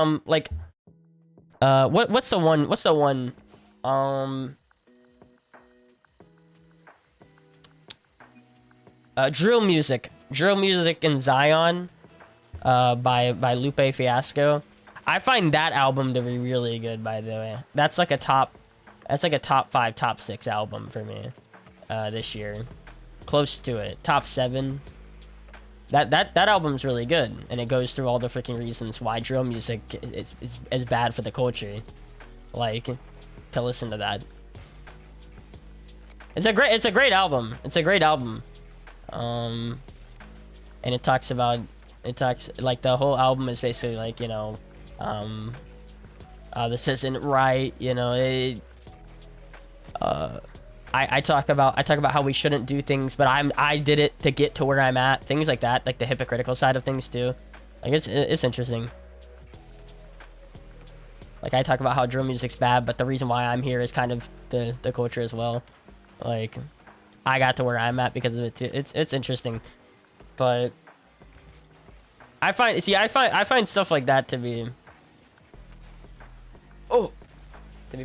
the one? Um, Drill Music in Zion, by Lupe Fiasco. I find that album to be really good, by the way. That's like a top 5, top 6 album for me, this year. Close to it, top 7. That album's really good, and it goes through all the freaking reasons why drill music is bad for the culture. Like, to listen to that. It's a great album. It's a great album. And it talks like the whole album is basically like, you know, this isn't right, you know, I talk about how we shouldn't do things, but I did it to get to where I'm at. Things like that, like the hypocritical side of things too. Like it's interesting. Like I talk about how drill music's bad, but the reason why I'm here is kind of the culture as well. Like I got to where I'm at because of it too. It's interesting. But I find stuff like that to be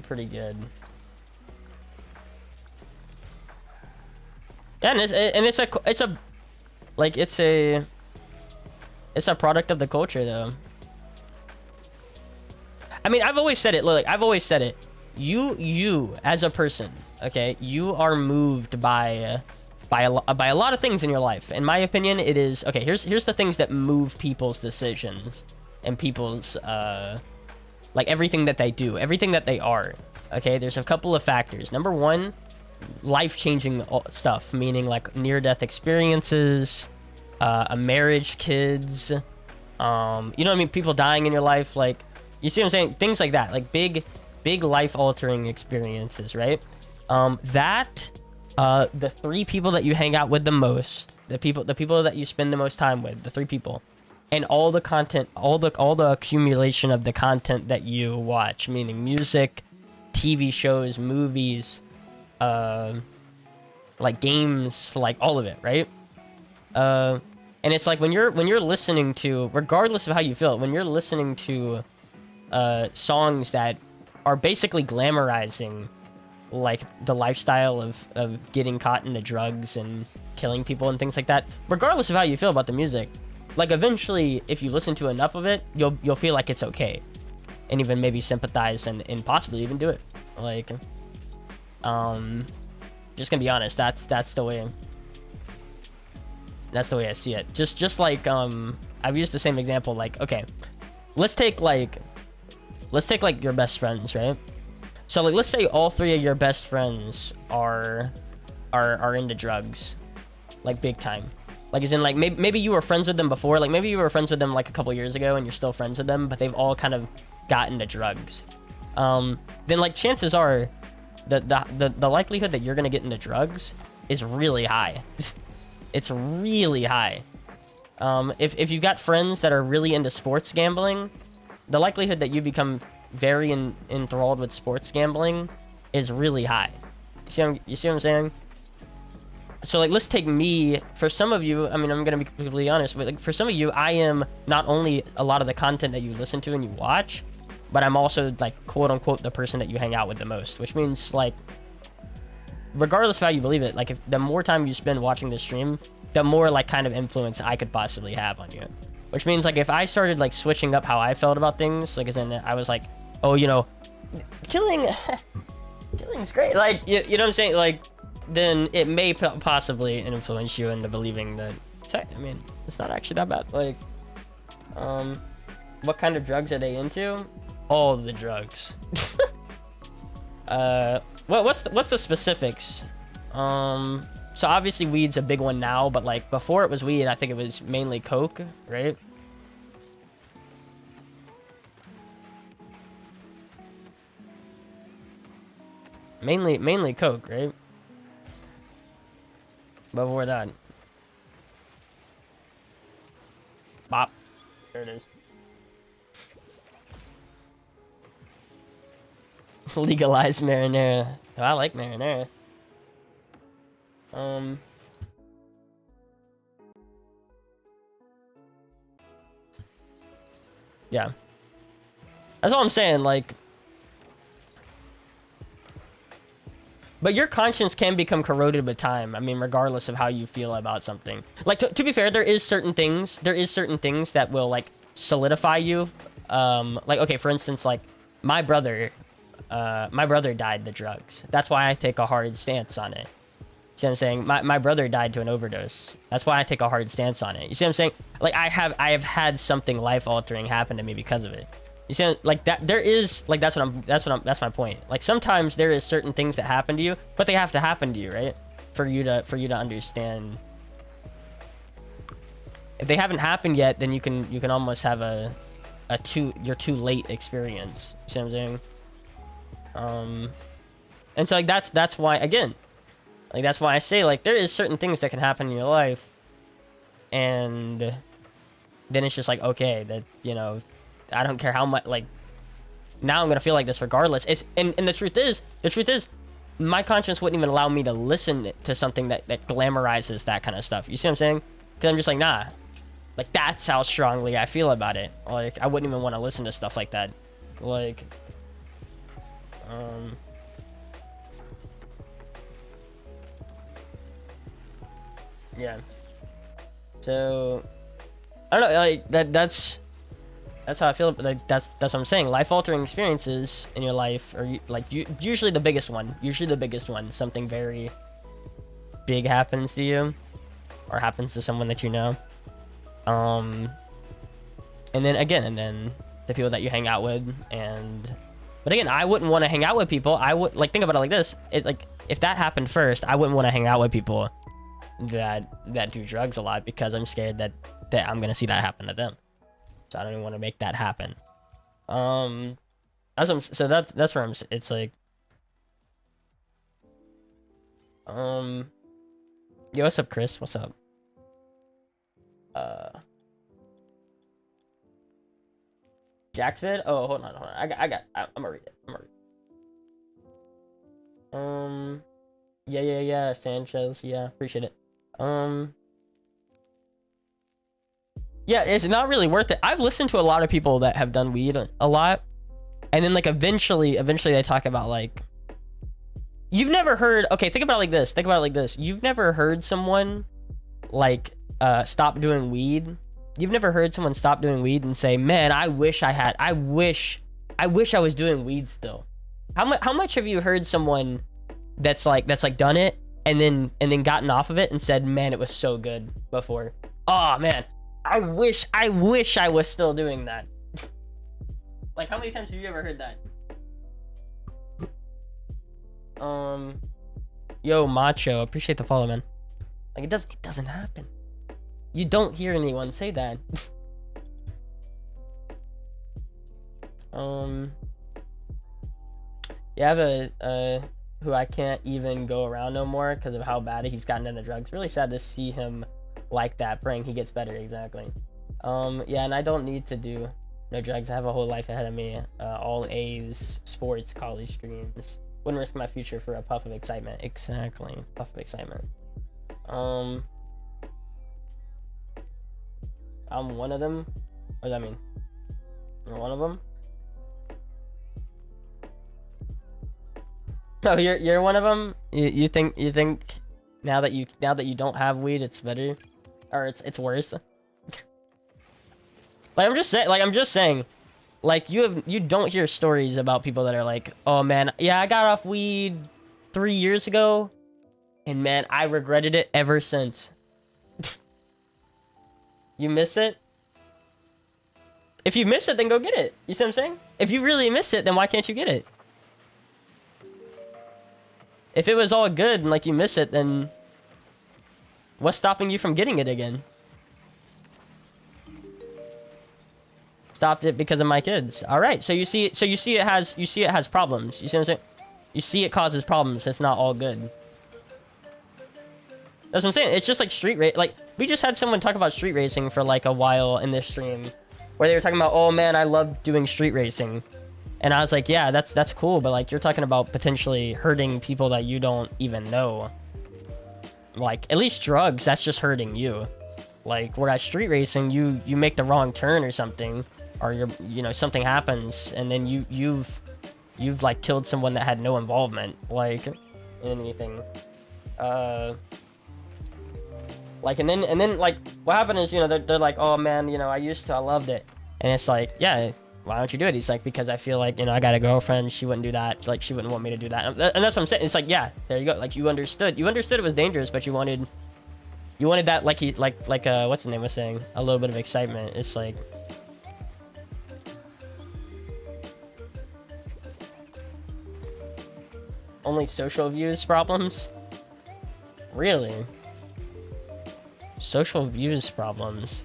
pretty good. Yeah, and it's a product of the culture though. I mean, I've always said it. Look, I've always said it. You as a person, okay, you are moved by a lot of things in your life. In my opinion, it is okay. Here's the things that move people's decisions and people's like everything that they do, everything that they are. Okay, there's a couple of factors. Number one, life-changing stuff, meaning like near-death experiences, a marriage, kids, you know what I mean, people dying in your life, like, you see what I'm saying, things like that, like big life-altering experiences, right? The 3 people that you hang out with the most, the people that you spend the most time with, the 3 people, and all the content, all the accumulation of the content that you watch, meaning music, TV shows, movies, like games, like all of it, right? And it's like when you're listening to, regardless of how you feel, when you're listening to songs that are basically glamorizing like the lifestyle of getting caught into drugs and killing people and things like that, regardless of how you feel about the music, like eventually if you listen to enough of it, you'll feel like it's okay, and even maybe sympathize and possibly even do it. Like just gonna be honest, that's the way I see it. Just like I've used the same example. Like, okay, let's take like your best friends, right? So like let's say all 3 of your best friends are into drugs, like big time. Like as in like maybe you were friends with them before, like maybe you were friends with them like a couple years ago and you're still friends with them, but they've all kind of gotten into drugs. Then like chances are the likelihood that you're gonna get into drugs is really high. It's really high. If you've got friends that are really into sports gambling, the likelihood that you become very enthralled with sports gambling is really high. You see what I'm saying? So like let's take me. For some of you, I mean, I'm gonna be completely honest, but like for some of you, I am not only a lot of the content that you listen to and you watch, but I'm also like quote unquote the person that you hang out with the most, which means like regardless of how you believe it, like if the more time you spend watching this stream, the more like kind of influence I could possibly have on you. Which means like if I started like switching up how I felt about things, like as in I was like, oh, you know, killing's great, like you know what I'm saying, like then it may possibly influence you into believing that, I mean, it's not actually that bad. Like what kind of drugs are they into? All the drugs. What's the specifics? So obviously weed's a big one now, but like before it was weed, I think it was mainly coke, right? Mainly coke, right? Before that, bop, there it is. Legalize marinara. Oh, I like marinara. Yeah. That's all I'm saying, like... But your conscience can become corroded with time. I mean, regardless of how you feel about something. Like, to be fair, there is certain things that will, like, solidify you. Like, okay, for instance, like, my brother died to drugs. That's why I take a hard stance on it. See what I'm saying? My brother died to an overdose. That's why I take a hard stance on it. You see what I'm saying? Like, I have had something life-altering happen to me because of it. You see, like, that there is, like, that's my point. Like, sometimes there is certain things that happen to you, but they have to happen to you, right? For you to understand. If they haven't happened yet, then you can almost have you're too late experience. You see what I'm saying? And so, like, that's why, again, like, that's why I say, like, there is certain things that can happen in your life, and then it's just like, okay, that, you know, I don't care how much, like, now I'm gonna feel like this regardless. And the truth is, my conscience wouldn't even allow me to listen to something that glamorizes that kind of stuff. You see what I'm saying? Because I'm just like, nah, like, that's how strongly I feel about it. Like, I wouldn't even want to listen to stuff like that. Like, yeah. So, I don't know, like, that's how I feel. Like, that's what I'm saying. Life-altering experiences in your life are, like, usually the biggest one. Something very big happens to you, or happens to someone that you know. And then the people that you hang out with, but again, I wouldn't want to hang out with people. I would, like, think about it like this. Like, if that happened first, I wouldn't want to hang out with people that do drugs a lot, because I'm scared that I'm gonna see that happen to them. So I don't even want to make that happen. That's where I'm. It's like, yo, what's up, Chris? What's up? Jacksvid? Oh, hold on. I'm gonna read it. Yeah. Sanchez. Yeah, appreciate it. Yeah, it's not really worth it. I've listened to a lot of people that have done weed a lot, and then, like, eventually they talk about, like, you've never heard. Okay, think about it like this. You've never heard someone, like, stop doing weed. You've never heard someone stop doing weed and say, "Man, I wish I was doing weed still." How much have you heard someone that's like done it and then gotten off of it and said, "Man, it was so good before. Oh man, I wish I was still doing that." Like, how many times have you ever heard that? Yo, Macho, appreciate the follow, man. Like, it doesn't happen. You don't hear anyone say that. You have a who I can't even go around no more because of how bad he's gotten into drugs. Really sad to see him like that, praying he gets better. Exactly. Yeah, and I don't need to do no drugs. I have a whole life ahead of me. All A's, sports, college dreams. Wouldn't risk my future for a puff of excitement. Exactly, puff of excitement. I'm one of them. What does that mean? You're one of them? No, you're one of them. You think now that you don't have weed, it's better, or it's worse? Like, I'm just saying, like, you don't hear stories about people that are like, "Oh man, yeah, I got off weed 3 years ago, and man, I regretted it ever since." You miss it? If you miss it, then go get it. You see what I'm saying? If you really miss it, then why can't you get it? If it was all good and, like, you miss it, then what's stopping you from getting it again? Stopped it because of my kids. All right. So you see it has problems. You see what I'm saying? You see it causes problems. It's not all good. That's what I'm saying. It's just like street race. Like, we just had someone talk about street racing for like a while in this stream, where they were talking about, "Oh man, I love doing street racing," and I was like, "Yeah, that's cool," but like, you're talking about potentially hurting people that you don't even know. Like, at least drugs, that's just hurting you. Like, whereas street racing, you make the wrong turn or something, or something happens, and then you've like killed someone that had no involvement, like, in anything. Like, and then like, what happened is, they're like, oh man, I loved it. And it's like, yeah, why don't you do it? He's like, because I feel like, I got a girlfriend, she wouldn't do that. It's like, she wouldn't want me to do that. And that's what I'm saying. It's like, yeah, there you go. Like, you understood it was dangerous, but you wanted that, like, what's the name was saying? A little bit of excitement. It's like, only social views problems? Really? Social views problems.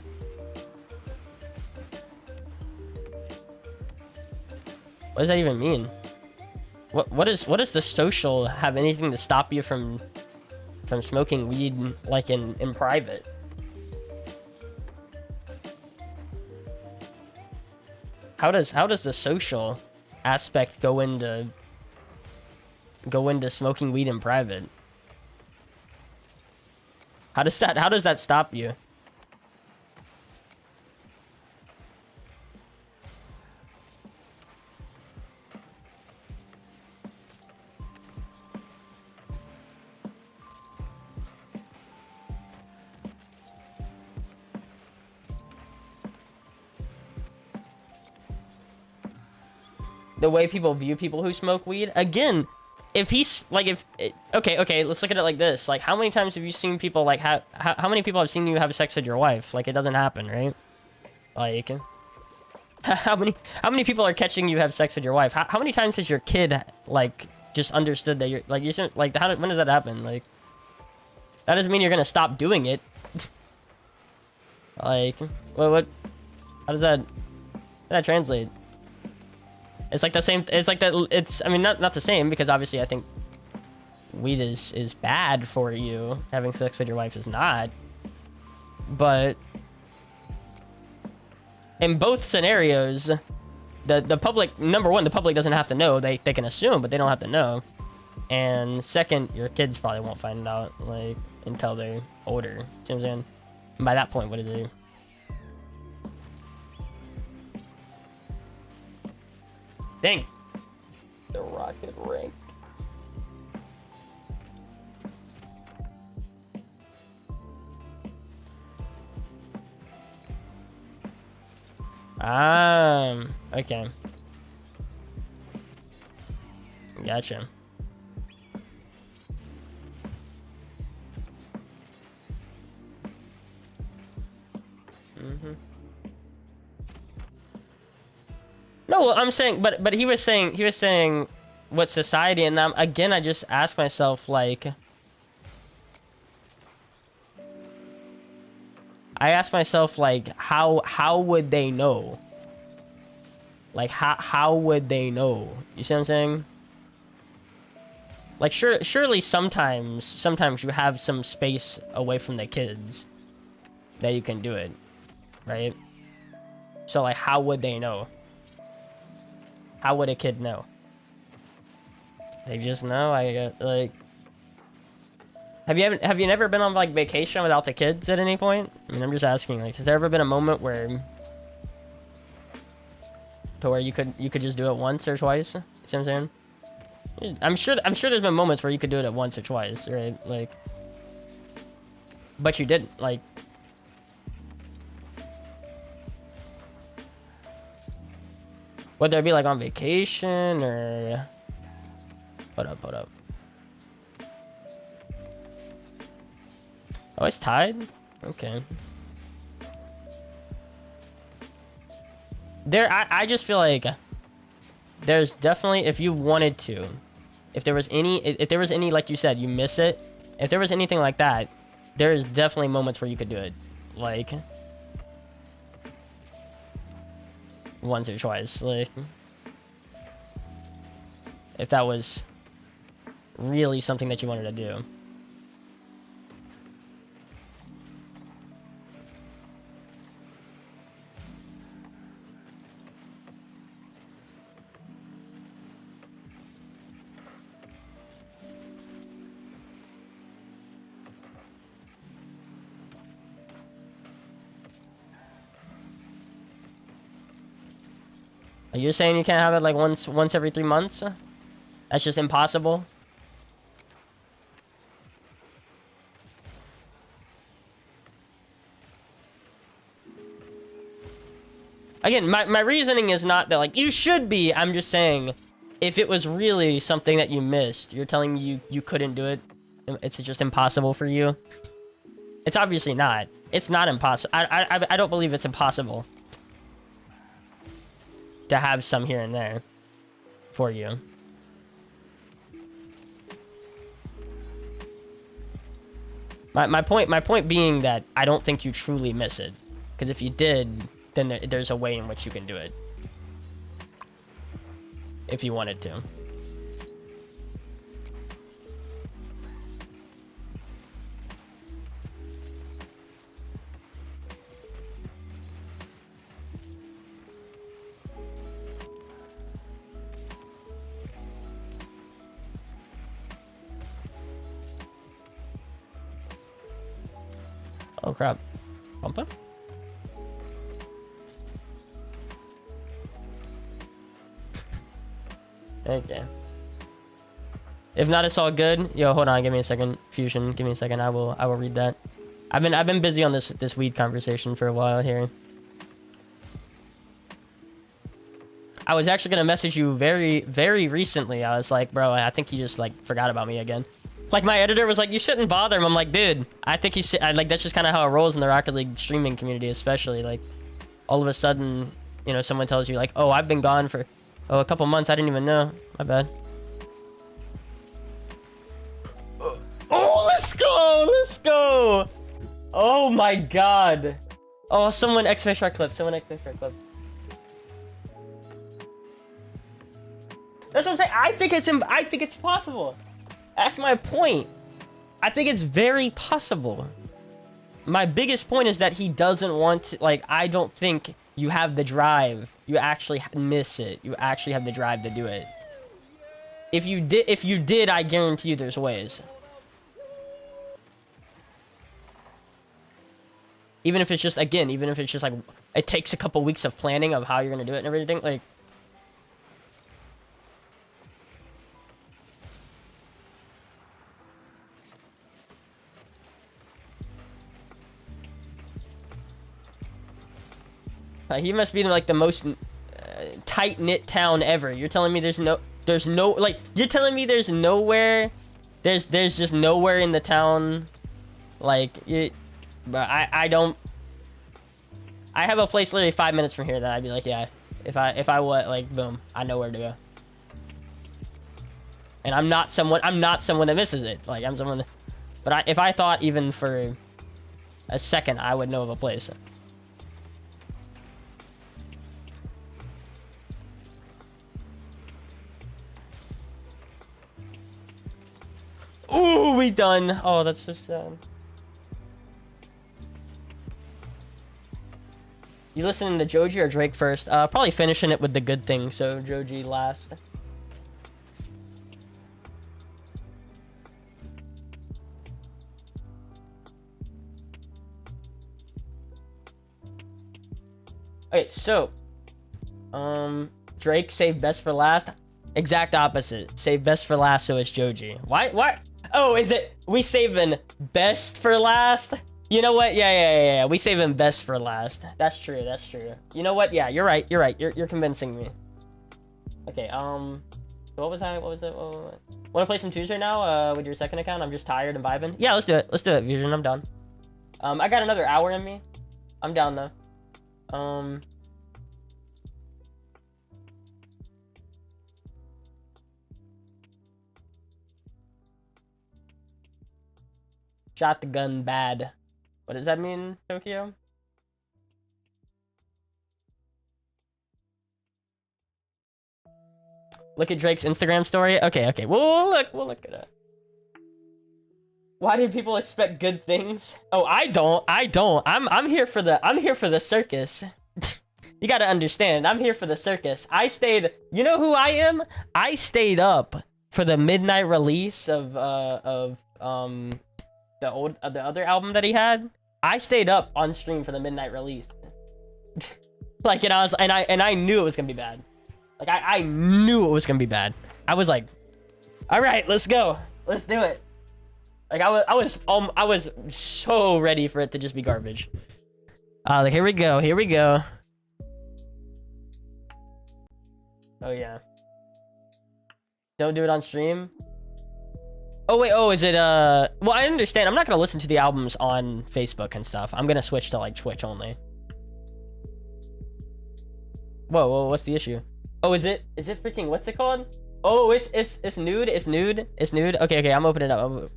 What does that even mean? What does the social have anything to stop you from smoking weed, like, in private? How does the social aspect go into smoking weed in private? How does that stop you? The way people view people who smoke weed? Again, okay, let's look at it like this. Like, how many times have you seen people, like, how many people have seen you have sex with your wife? Like, it doesn't happen, right? Like, how many people are catching you have sex with your wife? How many times has your kid, like, just understood that you're, like, you shouldn't, like, when does that happen? Like, that doesn't mean you're gonna stop doing it. Like, how does that translate? It's like the same. It's like that. I mean, not the same, because obviously I think weed is bad for you. Having sex with your wife is not. But in both scenarios, the public, number one, the public doesn't have to know. They can assume, but they don't have to know. And second, your kids probably won't find out, like, until they're older. See what I'm saying? And by that point, what is it? Dang. The rocket rank. Okay. Gotcha. No, I'm saying, but he was saying what society, and again, I just ask myself, like, how would they know? Like, how would they know? You see what I'm saying? Like, surely sometimes you have some space away from the kids that you can do it, right? So, like, how would they know? How would a kid know? They just know. Like, have you never been on, like, vacation without the kids at any point? I mean, I'm just asking. Like, has there ever been a moment where you could just do it once or twice? You see what I'm saying? I'm sure there's been moments where you could do it at once or twice, right? Like, but you didn't. Like, whether it be, like, on vacation or... Hold up. Oh, it's tied? Okay. I just feel like there's definitely, if you wanted to, if there was any, like you said, you miss it, if there was anything like that, there's definitely moments where you could do it. Like, once or twice, like, if that was really something that you wanted to do. Are you saying you can't have it like once every 3 months? That's just impossible. Again, my reasoning is not that like you should be. I'm just saying, if it was really something that you missed, you're telling me you couldn't do it. It's just impossible for you. It's obviously not. It's not impossible. I don't believe it's impossible to have some here and there for you. My point being that I don't think you truly miss it, because if you did, then there's a way in which you can do it if you wanted to. Oh crap. Bumper? Okay. If not, it's all good. Yo, hold on, give me a second. Fusion, give me a second. I will read that. I've been busy on this weed conversation for a while here. I was actually gonna message you very recently. I was like, bro, I think he just like forgot about me again. Like my editor was like, you shouldn't bother him. I'm like, dude, I think he's like, that's just kind of how it rolls in the Rocket League streaming community, especially like all of a sudden, you know, someone tells you like, oh, I've been gone for a couple months. I didn't even know. My bad. Oh, let's go. Oh my God. Oh, someone X-Factor clip. Someone X-Factor clip. That's what I'm saying. I think it's possible. That's my point. I think it's very possible. My biggest point is that he doesn't want to, like, I don't think you have the drive. You actually miss it. You actually have the drive to do it. If you did, I guarantee you there's ways. Even if it's just, again, even if it's just like, it takes a couple weeks of planning of how you're going to do it and everything, like, he must be like the most tight-knit town ever. You're telling me there's no like, you're telling me there's nowhere, there's just nowhere in the town, like, but I don't, I have a place literally 5 minutes from here that I'd be like, yeah, if I would, like, boom, I know where to go. And I'm not someone that misses it. Like, I'm someone that, but if I thought even for a second, I would know of a place. Ooh, we done. Oh, that's so sad. You listening to Joji or Drake first? Probably finishing it with the good thing, so Joji last. Okay, so Drake saved best for last. Exact opposite. Save best for last, so it's Joji. Why? Oh, is it we saving best for last? You know what? Yeah. We saving best for last. That's true. You know what? Yeah, you're right. You're convincing me. Okay, so what was it? Want to play some twos right now with your second account? I'm just tired and vibing. Yeah, let's do it, Vision. I'm done. I got another hour in me. I'm down though. Shot the gun bad. What does that mean, Tokyo? Look at Drake's Instagram story. Okay. We'll look at it. Why do people expect good things? Oh, I don't. I'm here for the circus. You gotta understand, I'm here for the circus. You know who I am? I stayed up for the midnight release of the other album that he had. I stayed up on stream for the midnight release. Like, and I knew it was gonna be bad. Like I knew it was gonna be bad. I was like, all right, let's go. Let's do it. Like I was so ready for it to just be garbage. Like here we go. Here we go. Oh yeah. Don't do it on stream. Oh wait, oh is it well I understand. I'm not gonna listen to the albums on Facebook and stuff. I'm gonna switch to like Twitch only. Whoa, what's the issue? Oh, is it freaking what's it called? Oh, it's nude. It's nude. It's nude. Okay, I'm opening it up.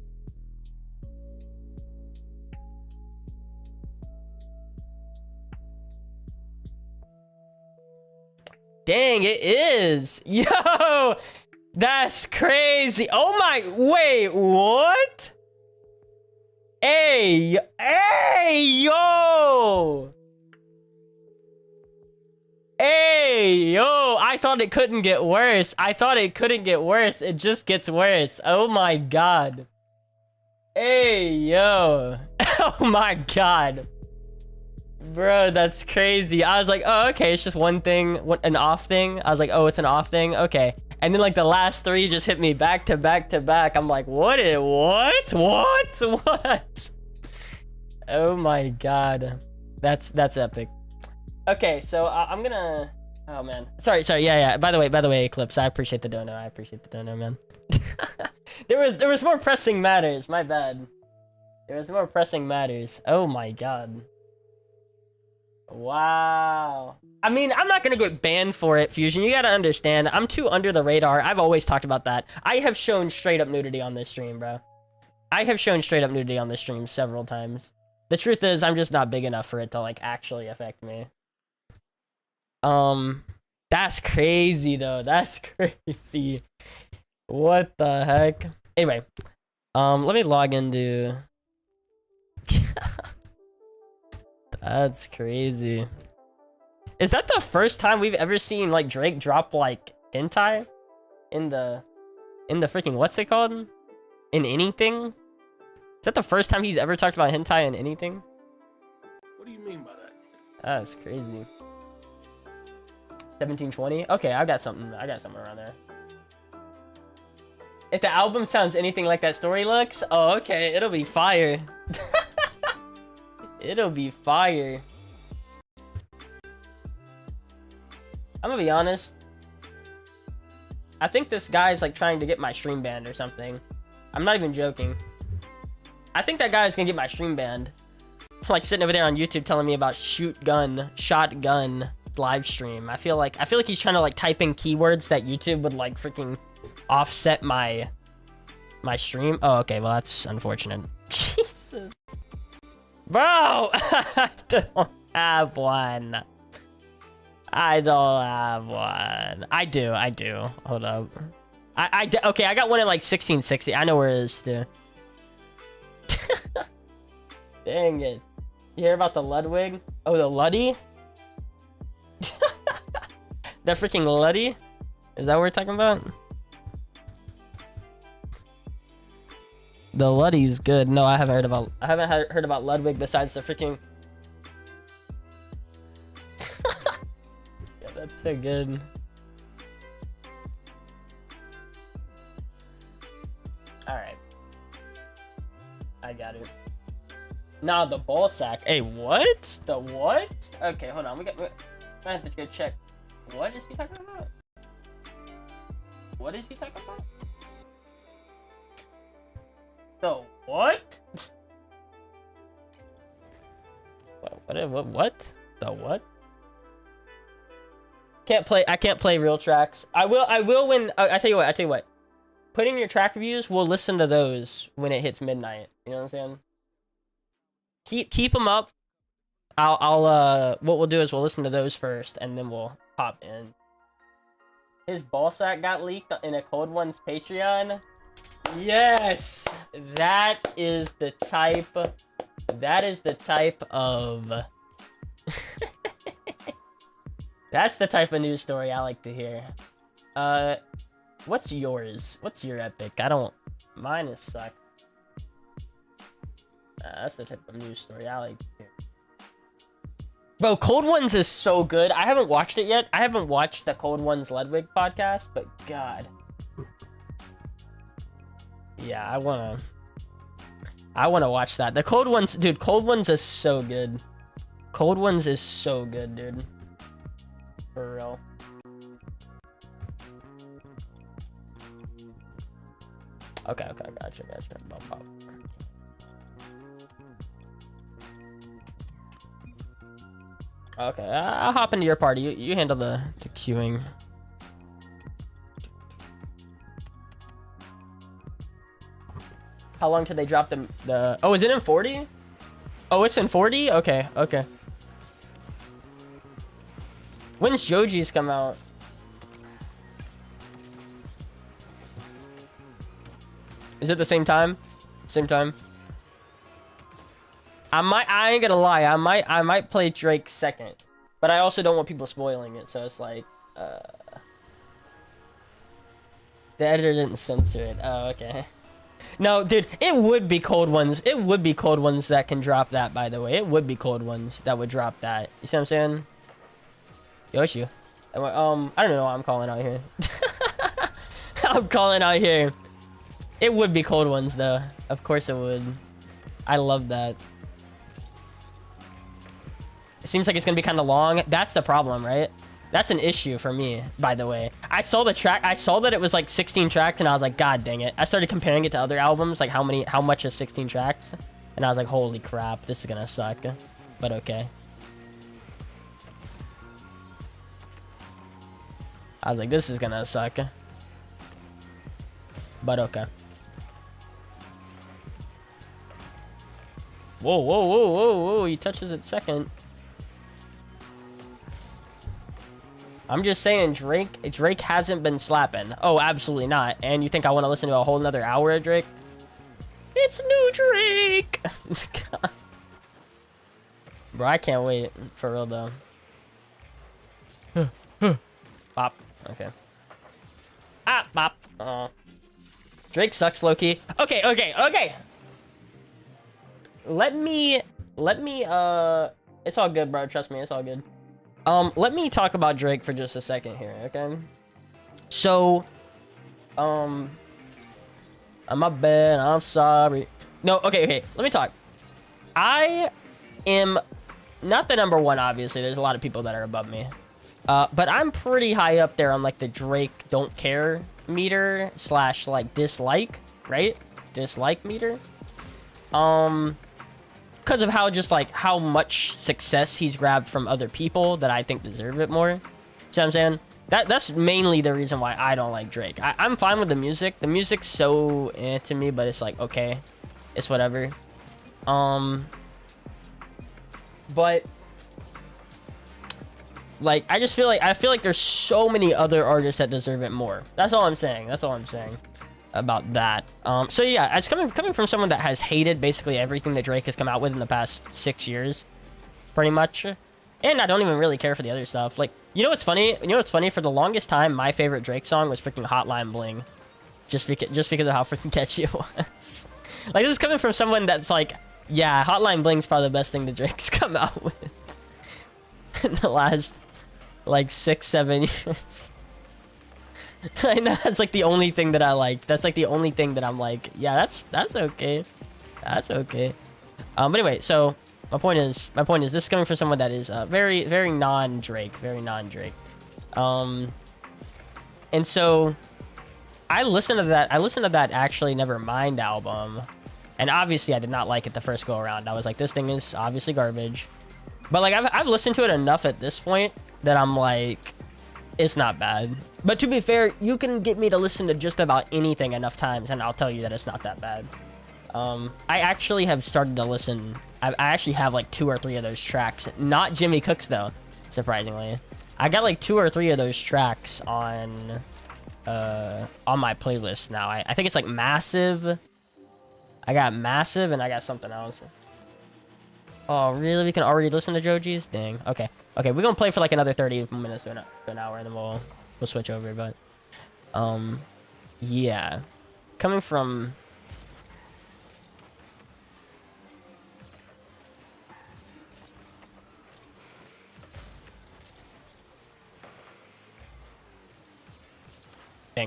Dang, it is. Yo, that's crazy. Oh my, wait, what? Hey, yo. Hey, yo, I thought it couldn't get worse. I thought it couldn't get worse. It just gets worse. Oh my God. Hey, yo. Oh my God. Bro, that's crazy. I was like, oh, okay, it's just one thing, an off thing. I was like, oh, it's an off thing. Okay. And then like the last three just hit me back to back to back. I'm like, what? Oh my God. That's epic. Okay, so I'm gonna, oh man. Sorry. Yeah. By the way, Eclipse, I appreciate the dono. Man. There was more pressing matters. My bad. There was more pressing matters. Oh my God. Wow. I mean, I'm not gonna get banned for it, Fusion. You gotta understand, I'm too under the radar. I've always talked about that. I have shown straight up nudity on this stream, bro. I have shown straight up nudity on this stream several times. The truth is, I'm just not big enough for it to, like, actually affect me. That's crazy, though. That's crazy. What the heck? Anyway, let me log into... That's crazy. Is that the first time we've ever seen like Drake drop like hentai in the freaking what's it called? In anything? Is that the first time he's ever talked about hentai in anything? What do you mean by that? That's crazy. 1720? Okay, I got something around there. If the album sounds anything like that story looks, oh okay, it'll be fire. It'll be fire. I'm gonna be honest. I think this guy's like trying to get my stream banned or something. I'm not even joking. I think that guy's gonna get my stream banned. Like sitting over there on YouTube telling me about shotgun live stream. I feel like he's trying to like type in keywords that YouTube would like freaking offset my stream. Oh, okay, well that's unfortunate. Jesus. Bro, I don't have one. I don't have one. I do. Hold up. Okay, I got one at like 1660. I know where it is too. Dang it. You hear about the Ludwig? Oh, the Luddy? The freaking Luddy? Is that what we're talking about? The Luddy's good. No, I haven't heard about Ludwig besides the freaking... Yeah, that's so good. Alright. I got it. Nah, the ball sack. Hey, what? The what? Okay, hold on. I have to go check. What is he talking about? What is he talking about? The what? What? The what? I can't play real tracks. I will when I tell you what. Put in your track reviews, we'll listen to those when it hits midnight. You know what I'm saying? Keep them up. What we'll do is we'll listen to those first and then we'll hop in. His ball sack got leaked in a Cold One's Patreon. Yes, that is the type of that's the type of news story I like to hear. What's yours? What's your epic? Mine is suck. That's the type of news story I like to hear. Bro, Cold Ones is so good. I haven't watched it yet. I haven't watched the Cold Ones Ludwig podcast, but God. Yeah, I wanna watch that. The Cold Ones, dude, Cold Ones is so good. Cold Ones is so good, dude. For real. Okay, gotcha. Bump up. Okay, I'll hop into your party. You handle the queuing. How long till they drop the? Oh, is it in 40? Oh, it's in 40? Okay. When's Joji's come out? Is it the same time? Same time? I ain't gonna lie, I might play Drake second. But I also don't want people spoiling it, so it's like, the editor didn't censor it. Oh, okay. No, dude, it would be Cold Ones. It would be Cold Ones that can drop that, by the way. It would be Cold Ones that would drop that. You see what I'm saying? Yoshi. I don't know what I'm calling out here. I'm calling out here. It would be Cold Ones, though. Of course it would. I love that. It seems like it's gonna be kind of long. That's the problem, right? That's an issue for me, by the way. I saw the track. I saw that it was like 16 tracks, and I was like, God dang it. I started comparing it to other albums, like how much is 16 tracks? And I was like, holy crap, this is gonna suck. But okay. I was like, this is gonna suck. But okay. Whoa. He touches it second. I'm just saying, Drake hasn't been slapping. Oh, absolutely not. And you think I want to listen to a whole nother hour of Drake? It's new Drake! Bro, I can't wait. For real, though. Bop. Okay. Ah, bop. Drake sucks, low-key. Okay. Let me, it's all good, bro. Trust me, it's all good. Let me talk about Drake for just a second here, okay? So, my bad, I'm sorry. No, okay, let me talk. I am not the number one, obviously. There's a lot of people that are above me. But I'm pretty high up there on, like, the Drake don't care meter / like, dislike, right? Dislike meter. Because of how just like how much success he's grabbed from other people that I think deserve it more. See what I'm saying? That's mainly the reason why I don't like Drake. I'm fine with the music. The music's so to me, but it's like, okay, it's whatever. But like I feel like there's so many other artists that deserve it more. That's all I'm saying. About that. So yeah, as coming from someone that has hated basically everything that Drake has come out with in the past 6 years, pretty much, and I don't even really care for the other stuff. Like, you know what's funny? For the longest time, my favorite Drake song was freaking Hotline Bling, just because of how freaking catchy it was. Like, this is coming from someone that's like, yeah, Hotline Bling's probably the best thing that Drake's come out with in the last like 6-7 years. I know that's like the only thing that I like. That's like the only thing that I'm like, yeah, that's okay. That's okay. But anyway, so my point is this is coming from someone that is very non-Drake, and so I listened to that Actually Nevermind album, and obviously I did not like it the first go around. I was like, this thing is obviously garbage. But like I've listened to it enough at this point that I'm like, it's not bad. But to be fair, you can get me to listen to just about anything enough times, and I'll tell you that it's not that bad. I actually have started to listen. I actually have like 2 or 3 of those tracks. Not Jimmy Cook's though, surprisingly. I got like 2 or 3 of those tracks on my playlist now. I think it's like Massive. I got Massive and I got something else. Oh, really? We can already listen to Joji's? Dang. Okay, we're gonna play for like another 30 minutes to an hour, and then we'll switch over. But yeah, coming from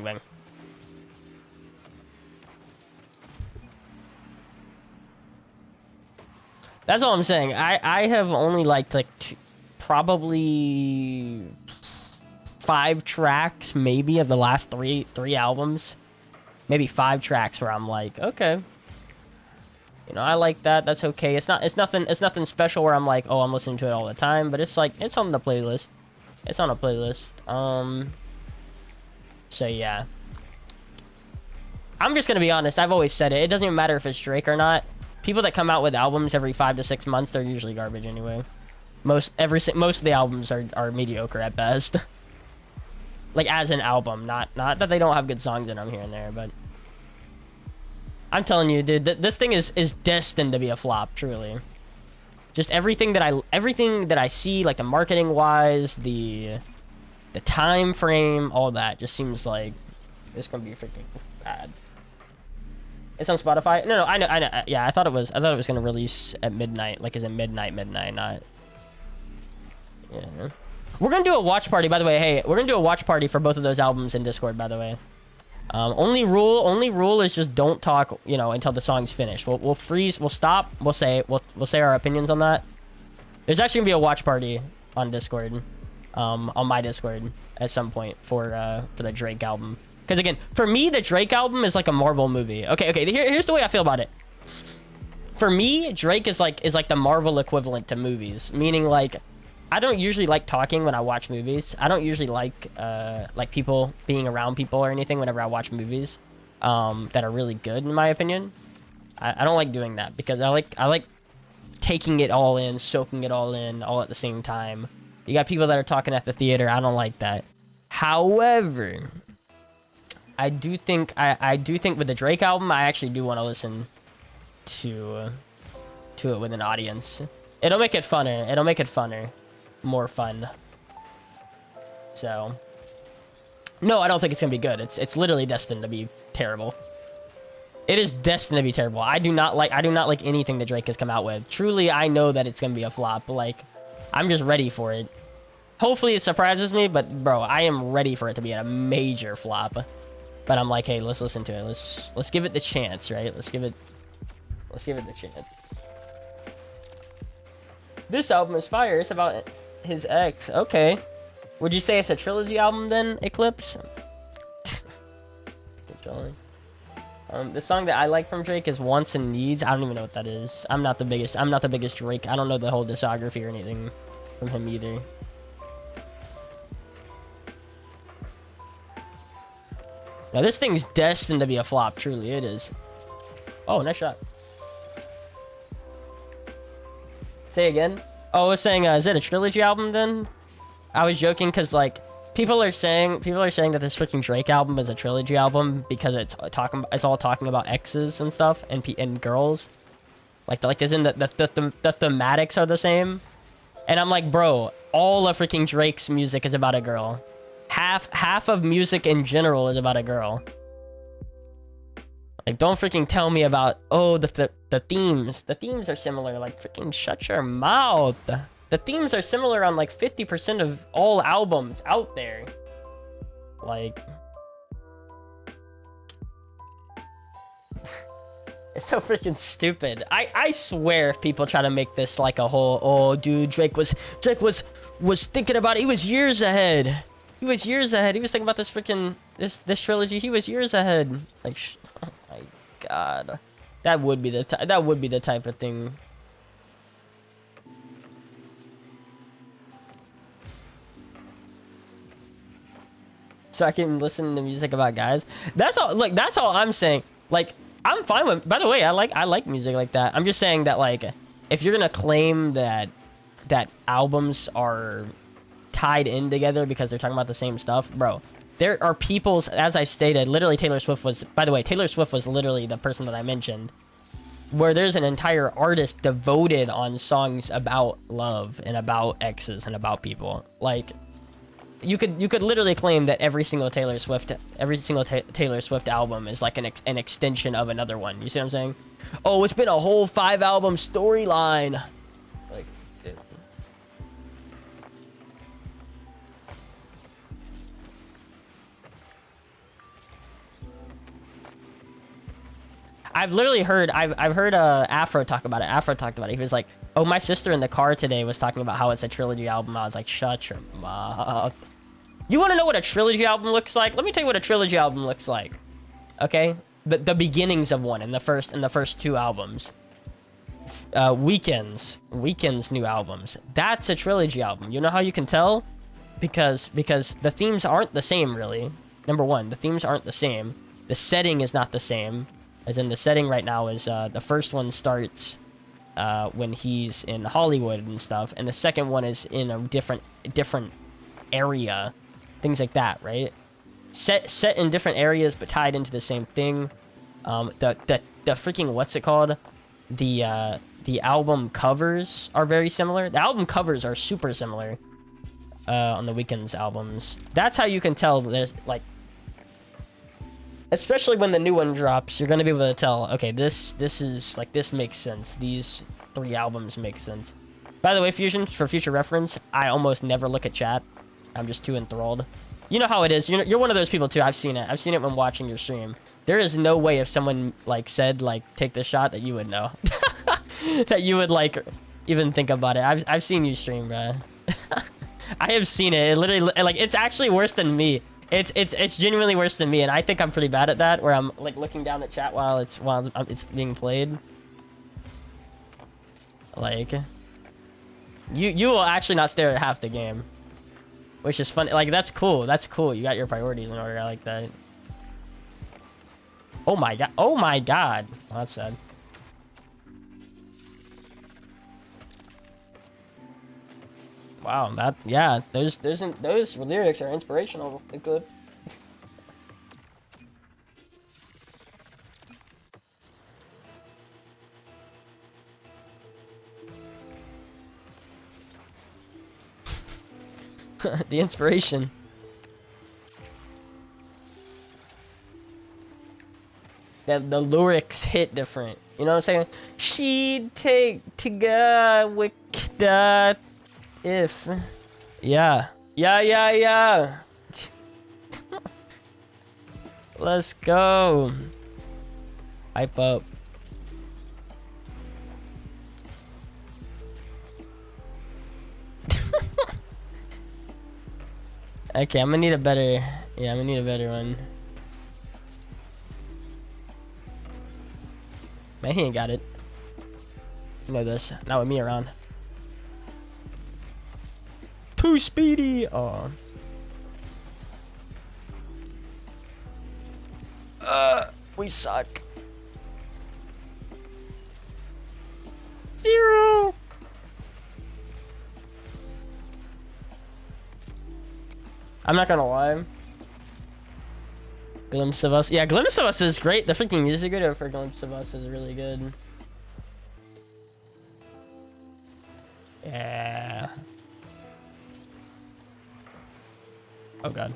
Gangbang. That's all I'm saying. I have only liked like probably 5 tracks maybe of the last three albums. Maybe 5 tracks where I'm like, okay. You know, I like that. That's okay. It's nothing special where I'm like, oh, I'm listening to it all the time, but it's like it's on the playlist. It's on a playlist. So yeah. I'm just gonna be honest. I've always said it. It doesn't even matter if it's Drake or not. People that come out with albums every 5 to 6 months, they're usually garbage anyway. Most of the albums are mediocre at best. Like as an album, not that they don't have good songs in them here and there, but I'm telling you, dude, this thing is destined to be a flop, truly. Just everything that I see, like the marketing wise, the time frame, all that just seems like it's gonna be freaking bad. It's on Spotify. No, I know. Yeah, I thought it was gonna release at midnight. Like, is it midnight? Not. Yeah. We're gonna do a watch party, by the way. Hey, we're gonna do a watch party for both of those albums in Discord, by the way. Only rule is just don't talk, you know, until the song's finished. We'll freeze. We'll stop. We'll say our opinions on that. There's actually gonna be a watch party on Discord, on my Discord at some point for the Drake album. Because again, for me, the Drake album is like a Marvel movie. Okay. Here's the way I feel about it. For me, Drake is like the Marvel equivalent to movies. Meaning, like, I don't usually like talking when I watch movies. I don't usually like people being around people or anything whenever I watch movies that are really good, in my opinion. I don't like doing that because I like taking it all in, soaking it all in, all at the same time. You got people that are talking at the theater. I don't like that. However, I do think with the Drake album, I actually do want to listen to it with an audience. It'll make it funner. More fun. So, no, I don't think it's gonna be good. It's literally destined to be terrible. It is destined to be terrible. I do not like anything that Drake has come out with. Truly, I know that it's gonna be a flop. Like, I'm just ready for it. Hopefully, it surprises me, but bro, I am ready for it to be a major flop. But I'm like, hey, let's listen to it. Let's give it the chance, right? Let's give it the chance. This album is fire. It's about his ex. Okay. Would you say it's a trilogy album then, Eclipse? The song that I like from Drake is Wants and Needs. I don't even know what that is. I'm not the biggest Drake. I don't know the whole discography or anything from him either. Now this thing's destined to be a flop, truly it is. Oh, nice shot. Say again. Oh, I was saying, is it a trilogy album then? I was joking because like people are saying that this freaking Drake album is a trilogy album because it's all talking about exes and stuff and girls. Like as in the thematics are the same. And I'm like, bro, all of freaking Drake's music is about a girl. Half of music in general is about a girl. Like, don't freaking tell me about, oh, the themes. The themes are similar. Like, freaking shut your mouth. The themes are similar on like 50% of all albums out there. Like, it's so freaking stupid. I swear if people try to make this like a whole, oh, dude, Drake was thinking about it. He was years ahead. He was thinking about this freaking this trilogy. He was years ahead. Like, oh my god, that would be the type of thing. So I can listen to music about guys. That's all. Like, that's all I'm saying. Like, I'm fine with. By the way, I like music like that. I'm just saying that, like, if you're gonna claim that albums are tied in together because they're talking about the same stuff, bro, there are people's, as I stated, literally Taylor Swift was, by the way, Taylor Swift was literally the person that I mentioned, where there's an entire artist devoted on songs about love and about exes and about people. Like, you could literally claim that every single Taylor Swift album is like an extension of another one. You see what I'm saying? Oh, it's been a whole 5-album storyline. Like, dude. I've literally heard I've heard Afro talk about it. Afro talked about it. He was like, "Oh, my sister in the car today was talking about how it's a trilogy album." I was like, "Shut your mouth." You want to know what a trilogy album looks like? Let me tell you what a trilogy album looks like. Okay, the beginnings of one in the first two albums. Weekend's new albums. That's a trilogy album. You know how you can tell? Because the themes aren't the same, really. Number one, the themes aren't the same. The setting is not the same. As in, the setting right now is the first one starts when he's in Hollywood and stuff, and the second one is in a different area, things like that, right? Set in different areas but tied into the same thing. The freaking, what's it called? The album covers are very similar. The album covers are super similar on the Weeknd's albums. That's how you can tell there's like, especially when the new one drops, you're gonna be able to tell, okay, this is like, this makes sense. These three albums make sense. By the way, Fusion, for future reference, I almost never look at chat. I'm just too enthralled. You know how it is. You're one of those people too. I've seen it. I've seen it when watching your stream. There is no way if someone like said like take this shot that you would know. That you would like even think about it. I've seen you stream, bro. I have seen it. It literally, like, it's actually worse than me. It's genuinely worse than me, and I think I'm pretty bad at that, where I'm like looking down at chat while it's being played. Like, you will actually not stare at half the game, which is funny. Like, that's cool. That's cool. You got your priorities in order. I like that. Oh my god. Oh my god. Oh, that's sad. Wow, that, yeah, those lyrics are inspirational. They're good. The inspiration. The lyrics hit different. You know what I'm saying? She'd take to God with that. If, yeah. Let's go. Hype up. Okay, I'm gonna need a better, yeah, I'm gonna need a better one. Man, he ain't got it. You know this, not with me around. Too speedy. Oh. We suck. 0. I'm not gonna lie. Glimpse of Us. Yeah, Glimpse of Us is great. The freaking music video for Glimpse of Us is really good. Yeah. Oh god.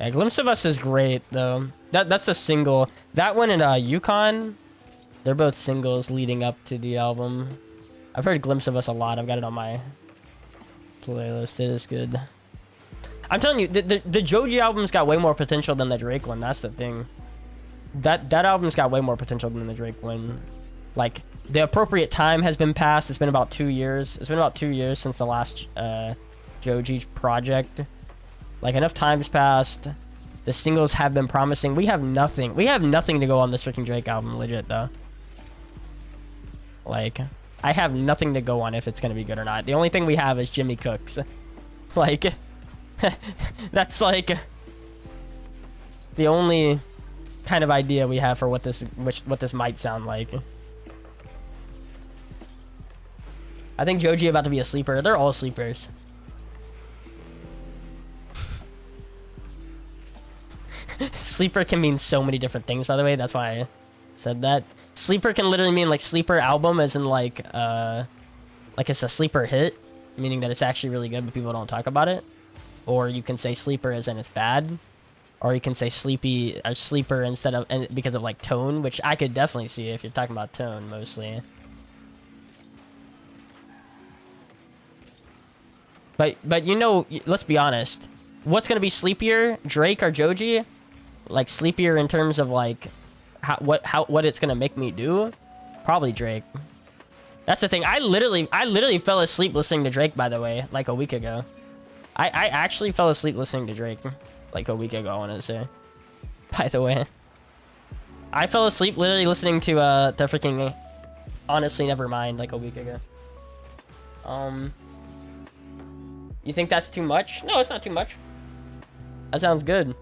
Yeah, Glimpse of Us is great though. That's the single. That one and Yukon, they're both singles leading up to the album. I've heard Glimpse of Us a lot. I've got it on my playlist. It is good. I'm telling you, the Joji album's got way more potential than the Drake one. That's the thing. That album's got way more potential than the Drake one. Like, the appropriate time has been passed. It's been about 2 years. It's been about 2 years since the last Joji project. Like, enough time's passed. The singles have been promising. We have nothing. We have nothing to go on this freaking Drake album, legit, though. Like, I have nothing to go on if it's going to be good or not. The only thing we have is Jimmy Cooks. Like, that's like the only kind of idea we have for what this might sound like. I think Joji about to be a sleeper. They're all sleepers. Sleeper can mean so many different things, by the way. That's why I said that. Sleeper can literally mean like sleeper album, as in like it's a sleeper hit, meaning that it's actually really good but people don't talk about it. Or you can say sleeper as in it's bad. Or you can say sleepy or sleeper instead of, and because of like tone, which I could definitely see if you're talking about tone mostly. But you know, let's be honest. What's gonna be sleepier, Drake or Joji? Like sleepier in terms of like what it's gonna make me do. Probably Drake. That's the thing. I literally fell asleep listening to Drake, by the way, like a week ago. I actually fell asleep listening to Drake like a week ago, I want to say. By the way. I fell asleep literally listening to freaking Honestly Nevermind like a week ago. You think that's too much? No, it's not too much. That sounds good.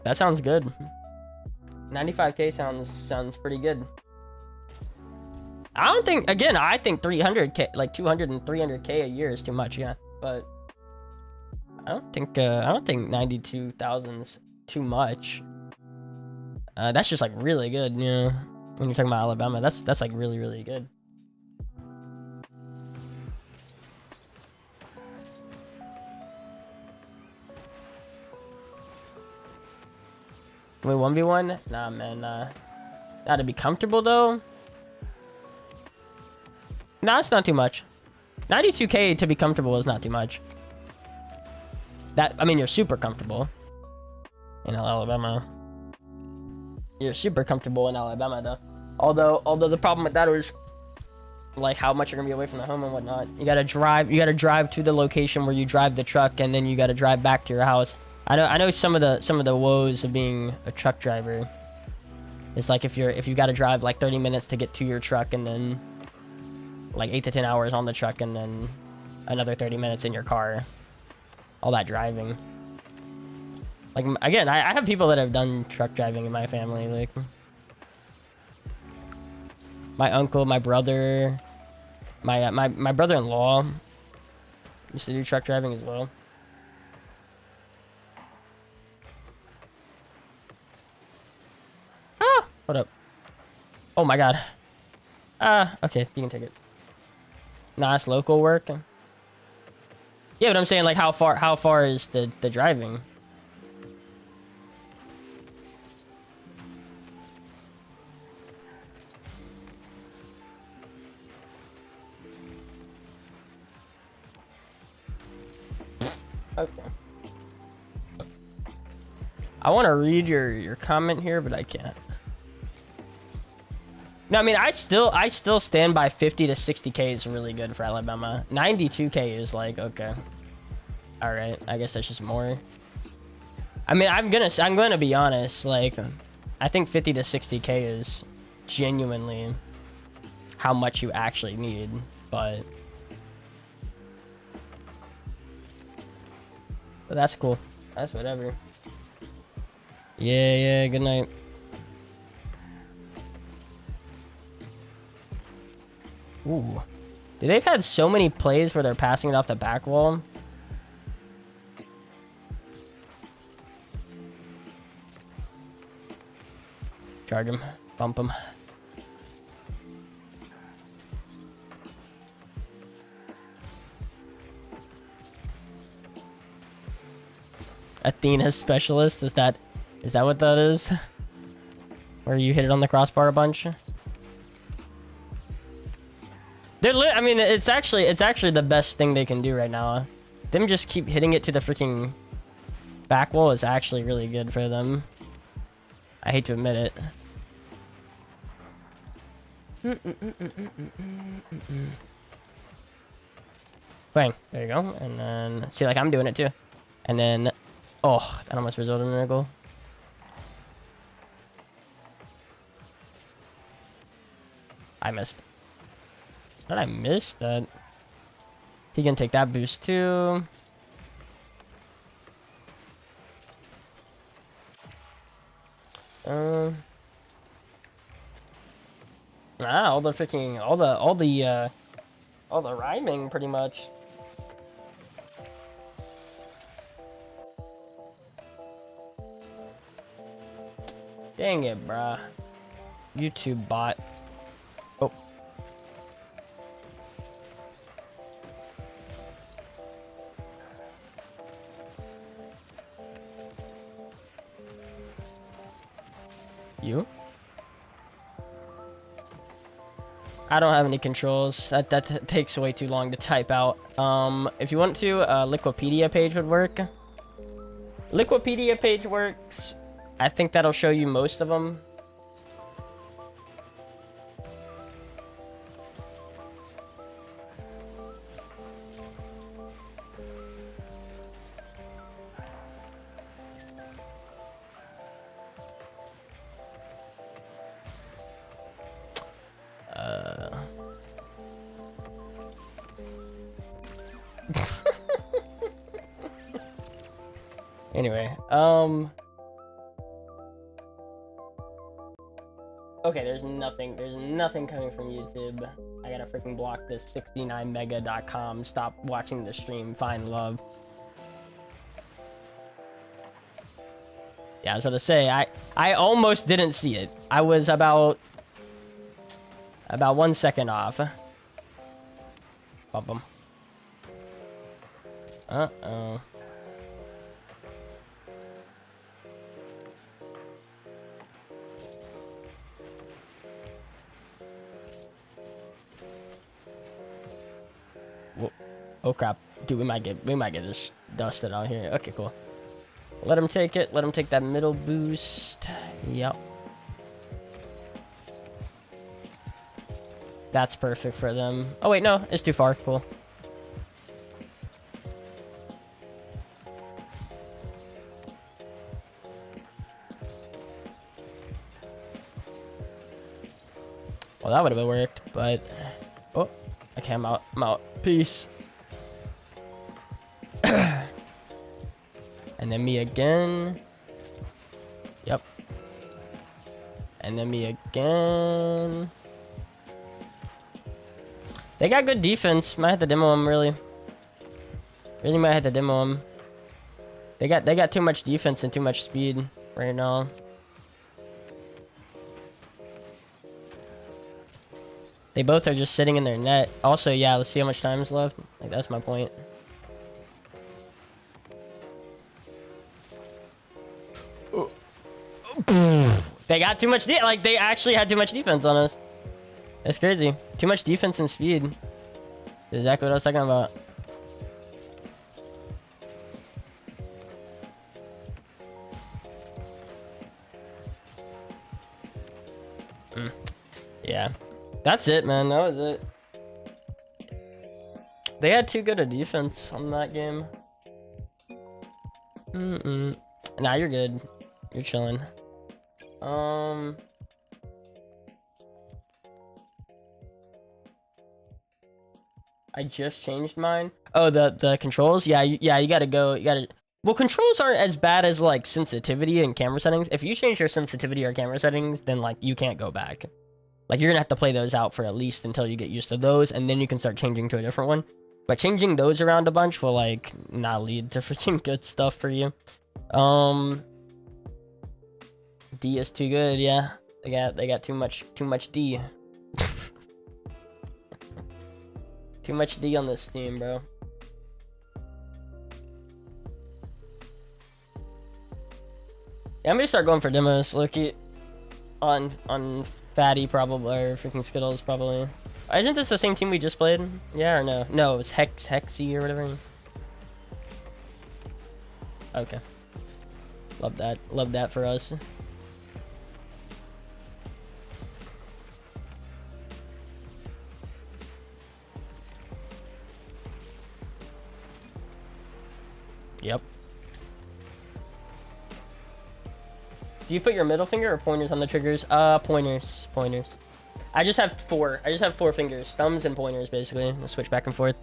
That sounds good. 95k sounds pretty good. I don't think, again, I think 300k, like 200 and 300k a year is too much, yeah. But I don't think 92,000's too much. That's just like really good, you know. When you're talking about Alabama, that's like really, really good. Can we 1v1? Nah, man, nah, to be comfortable though. Nah, it's not too much. 92k to be comfortable is not too much. I mean, you're super comfortable in Alabama. You're super comfortable in Alabama, though. Although the problem with that is, like, how much you're gonna be away from the home and whatnot. You gotta drive to the location where you drive the truck, and then you gotta drive back to your house. I know some of the woes of being a truck driver. It's like if you gotta drive like 30 minutes to get to your truck, and then like 8 to 10 hours on the truck, and then another 30 minutes in your car. All that driving. Like, again, I have people that have done truck driving in my family. Like, my uncle, my brother, my brother-in-law used to do truck driving as well. Ah, what up? Oh my god. Okay, you can take it. Nah, it's local work. Yeah, but I'm saying, like, how far is the driving? Okay. I want to read your comment here, but I can't. No, I mean, I still stand by 50 to 60k is really good for Alabama. 92k is like, okay. All right, I guess that's just more. I mean, I'm gonna be honest, like, I think 50 to 60k is genuinely how much you actually need, but that's cool. That's whatever. Yeah, good night. Ooh. Dude, they've had so many plays where they're passing it off the back wall. Charge him. Bump him. Athena specialist, is that what that is? Where you hit it on the crossbar a bunch? I mean, it's actually the best thing they can do right now. Them just keep hitting it to the freaking back wall is actually really good for them. I hate to admit it. Bang, there you go. And then, see, like, I'm doing it too. And then, oh, that almost resulted in a goal. I missed. How did I miss that? He can take that boost too. All the freaking, all the rhyming pretty much. Dang it, bruh. YouTube bot. Oh. You? I don't have any controls. That takes way too long to type out. If you want to, Liquipedia page would work. Liquipedia page works. I think that'll show you most of them. Anyway, okay, there's nothing coming from YouTube. I gotta freaking block this 69mega.com. Stop watching the stream. Find love. Yeah, I was gonna say, I almost didn't see it. I was about 1 second off. Bump them. Uh-oh. Oh crap, dude, we might get just dusted out here. Okay, cool. Let him take it. Let him take that middle boost. Yep. That's perfect for them. Oh wait, no, it's too far. Cool. Well, that would have worked, but oh, okay, I'm out. I'm out. Peace. And then me again. Yep. And then me again. They got good defense. Might have to demo them, really. Really might have to demo them. They got too much defense and too much speed right now. They both are just sitting in their net. Also, yeah, let's see how much time is left. Like, that's my point. They got too much like, they actually had too much defense on us. That's crazy. Too much defense and speed. That's exactly what I was talking about. Yeah. That's it, man. That was it. They had too good a defense on that game. Nah, you're good. You're chilling. I just changed mine. Oh, the controls? Yeah, you gotta go. You gotta. Well, controls aren't as bad as like sensitivity and camera settings. If you change your sensitivity or camera settings, then like you can't go back. Like you're gonna have to play those out for at least until you get used to those, and then you can start changing to a different one. But changing those around a bunch will like not lead to freaking good stuff for you. D is too good, yeah. They got too much D. Too much D on this team, bro. Yeah, I'm gonna start going for demos, Loki. On Fatty probably, or freaking Skittles probably. Isn't this the same team we just played? Yeah or no? No, it was Hexy or whatever. Okay. Love that. Love that for us. Yep. Do you put your middle finger or pointers on the triggers? Pointers. I just have four. I just have 4 fingers. Thumbs and pointers, basically. I'll switch back and forth.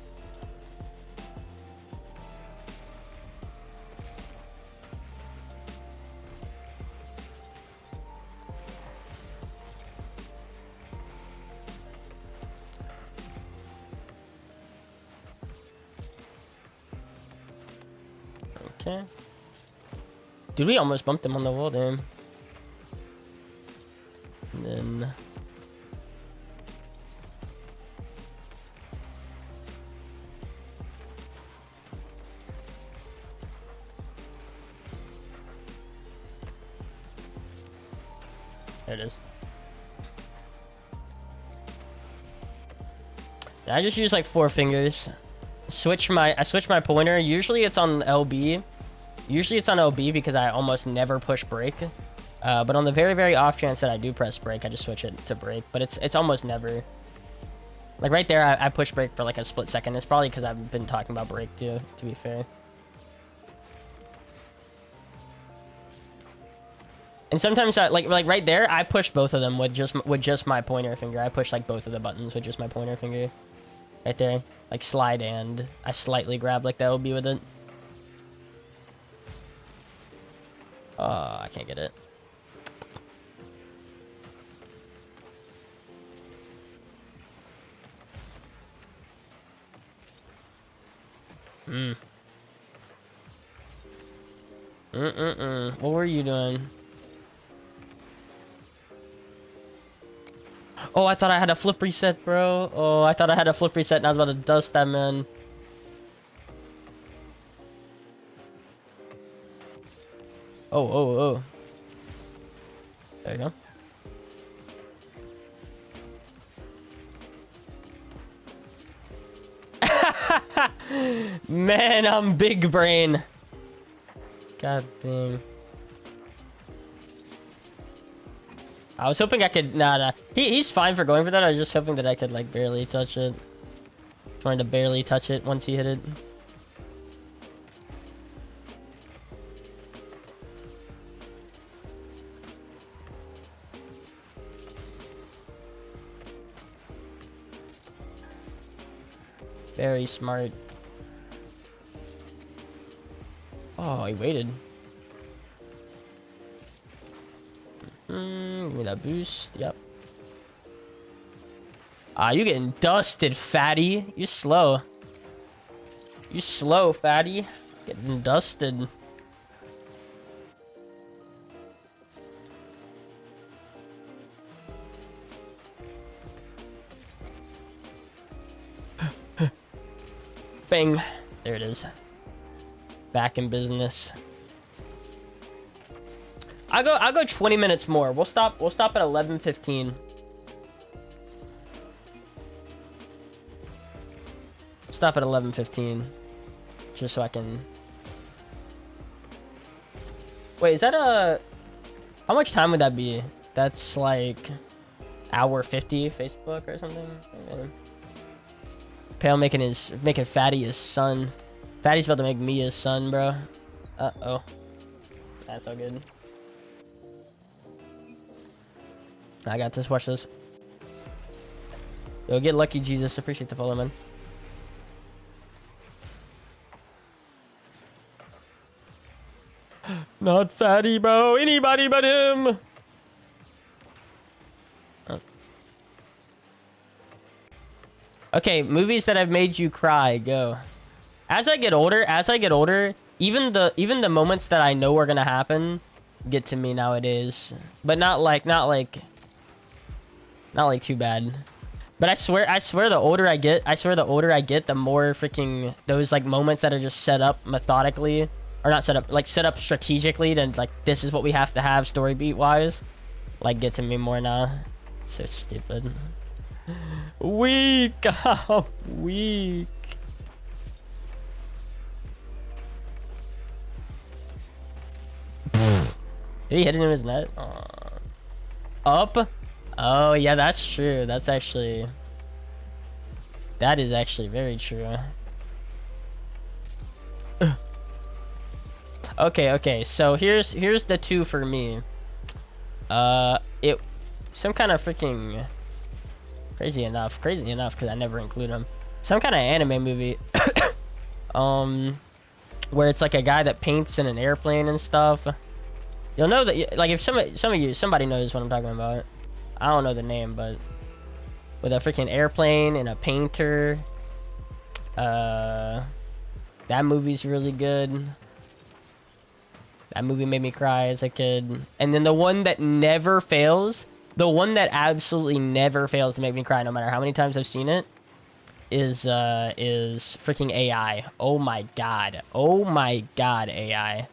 Okay. Dude, we almost bumped him on the wall, damn. And then... there it is. Yeah, I just use like 4 fingers. I switch my pointer. Usually it's on LB. Usually it's on OB because I almost never push brake. But on the very, very off chance that I do press brake, I just switch it to brake. But it's almost never. Like right there, I push brake for like a split second. It's probably because I've been talking about brake too, to be fair. And sometimes like right there, I push both of them with just my pointer finger. I push like both of the buttons with just my pointer finger. Right there, like slide, and I slightly grab like that OB with it. I can't get it. What were you doing? Oh, I thought I had a flip reset, bro. Oh, I thought I had a flip reset and I was about to dust that, man. Oh. There you go. Man, I'm big brain. God dang. I was hoping I could... Nah. He's fine for going for that. I was just hoping that I could, like, barely touch it. Trying to barely touch it once he hit it. Very smart. Oh, he waited. Give me that boost. Yep. You getting dusted, fatty. You slow. You slow, fatty. Getting dusted. Bang. There it is. Back in business. I'll go 20 minutes more. We'll stop at 11:15. Stop at 11:15. Just so I can... Wait, is that a... How much time would that be? That's like... hour 50 Facebook or something? Okay. Pale making Fatty his son. Fatty's about to make me his son, bro. Uh-oh. That's all good. I got this. Watch this. Yo, get lucky, Jesus. Appreciate the follow, man. Not Fatty, bro. Anybody but him. Oh. Okay, movies that have made you cry. Go. As I get older, even the moments that I know are gonna happen get to me nowadays. But not like too bad. But I swear the older I get, the more freaking those like moments that are just set up methodically, or not set up, like set up strategically, then like this is what we have to have story beat wise, like get to me more now. So stupid. Weak. Weak. Did he hit it in his net? Up? Oh, yeah, that's true. That is actually very true. Okay. So here's the two for me. Some kind of freaking crazy enough because I never include them. Some kind of anime movie. Where it's like a guy that paints in an airplane and stuff. You'll know that, like, if somebody knows what I'm talking about. I don't know the name, but with a freaking airplane and a painter. That movie's really good. That movie made me cry as a kid. And then the one that never fails, the one that absolutely never fails to make me cry, no matter how many times I've seen it, is freaking AI. Oh my god. Oh my god, AI.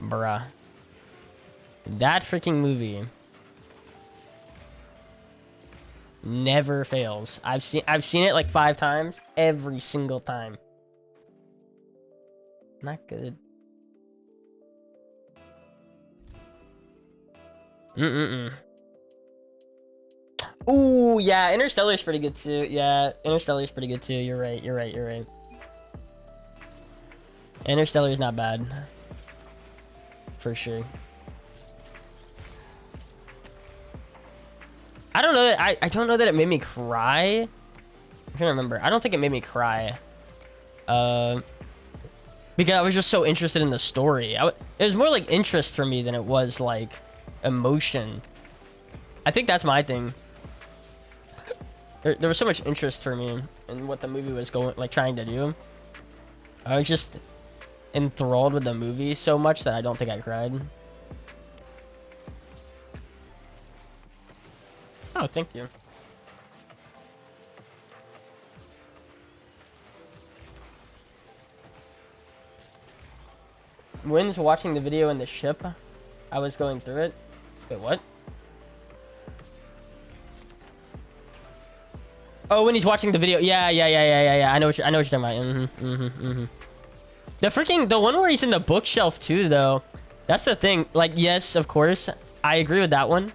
Bruh. That freaking movie never fails. I've seen it like 5 times, every single time. Not good. Mm-mm-mm. Ooh, yeah, Interstellar's pretty good too. Yeah, Interstellar's pretty good too. You're right, you're right, you're right. Interstellar's not bad. For sure. I don't know that I don't know that it made me cry. I'm trying to remember. I don't think it made me cry. Because I was just so interested in the story. It was more like interest for me than it was like emotion. I think that's my thing. There was so much interest for me in what the movie was trying to do. I was just enthralled with the movie so much that I don't think I cried. Oh, thank you. Wynn's watching the video in the ship. I was going through it. Wait, what? Oh, when he's watching the video. Yeah. I know what you're talking about. The one where he's in the bookshelf too, though. That's the thing. Like, yes, of course, I agree with that one.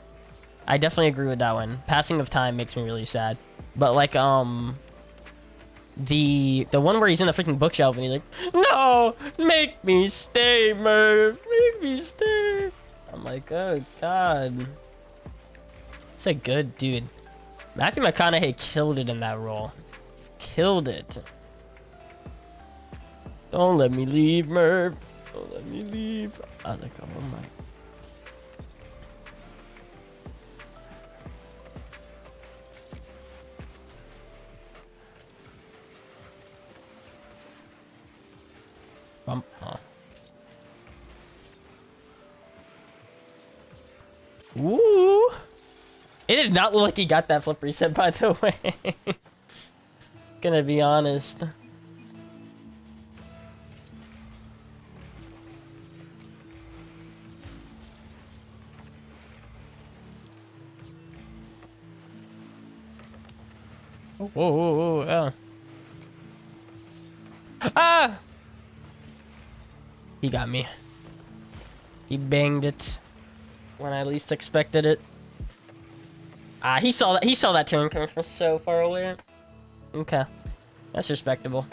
I definitely agree with that one. Passing of time makes me really sad. But like, the one where he's in the freaking bookshelf and he's like, no, make me stay, Merv, make me stay. I'm like, oh god, it's a good dude. Matthew McConaughey killed it in that role. Killed it. Don't let me leave, Merv. Don't let me leave. I was like, oh my. Ooh. It did not look like he got that flip reset, by the way. Gonna be honest. Whoa, yeah. Ah! He got me. He banged it when I least expected it. Ah, he saw that turn coming from so far away. Okay. That's respectable.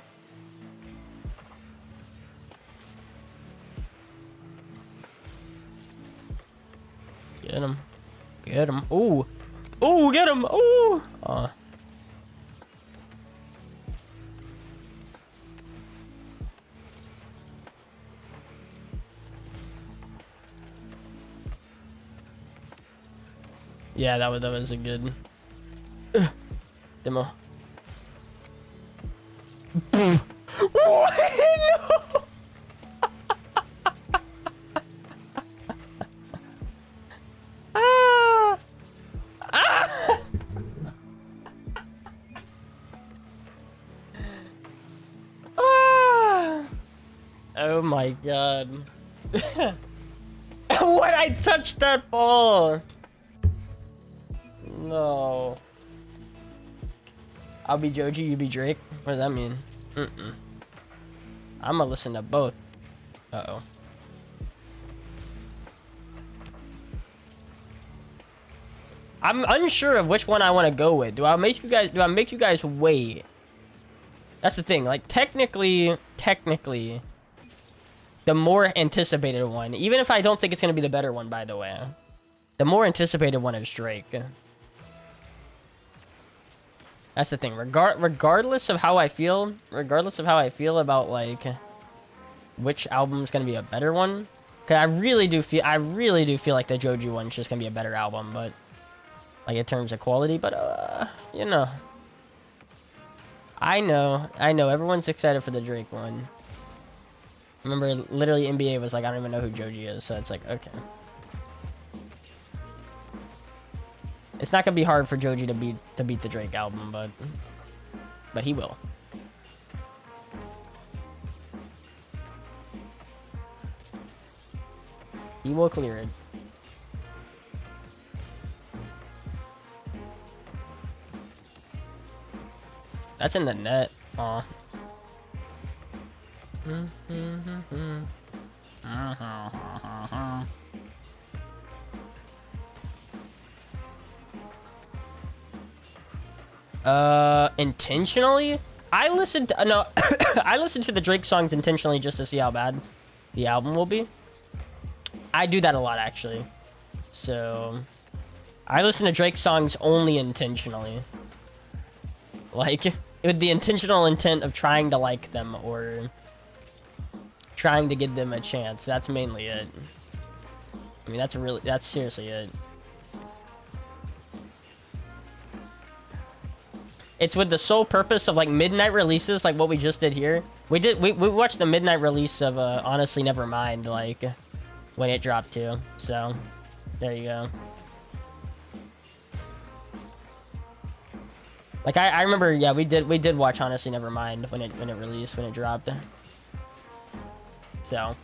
Get him. Get him. Ooh. Ooh, get him. Ooh. Yeah, that was a good demo. What? No. Ah. Ah. Ah. Oh my god. What? I touched that ball. No. I'll be Joji, you be Drake. What does that mean? I'm gonna listen to both. Uh-oh. I'm unsure of which one I want to go with. Do I make you guys wait? That's the thing. Like, technically, the more anticipated one, even if I don't think it's gonna be the better one, by the way, the more anticipated one is Drake. That's the thing. Regardless of how I feel about like which album's gonna be a better one, cause I really do feel like the Joji one's just gonna be a better album, but like in terms of quality. But you know, I know everyone's excited for the Drake one. Remember, literally NBA was like, I don't even know who Joji is, so it's like, okay. It's not gonna be hard for Joji to beat the Drake album, but he will. He will clear it. That's in the net. Aw. Intentionally? I listened to, no, I listened to the Drake songs intentionally just to see how bad the album will be. I do that a lot, actually. So, I listen to Drake songs only intentionally. Like, with the intentional intent of trying to like them or trying to give them a chance. That's mainly it. I mean, that's seriously it. It's with the sole purpose of like midnight releases, like what we just did here. We watched the midnight release of Honestly Nevermind, like when it dropped too. So there you go. Like I remember, yeah, we did watch Honestly Nevermind when it released, when it dropped. So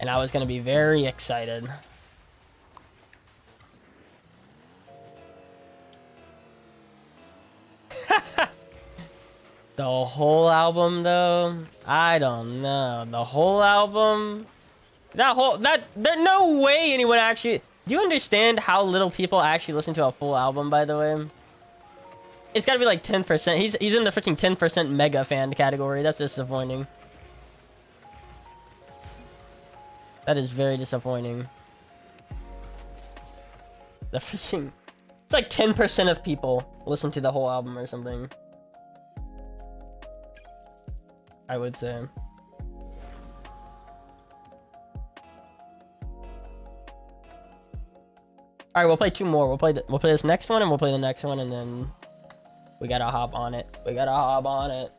and I was gonna be very excited. The whole album, though, I don't know. The whole album, there's no way anyone actually. Do you understand how little people actually listen to a full album? By the way, it's got to be like 10%. He's in the freaking 10% mega fan category. That's disappointing. That is very disappointing. The freaking, it's like 10% of people listen to the whole album or something, I would say. All right, we'll play two more. We'll play this next one, and we'll play the next one, and then we gotta hop on it. We gotta hop on it.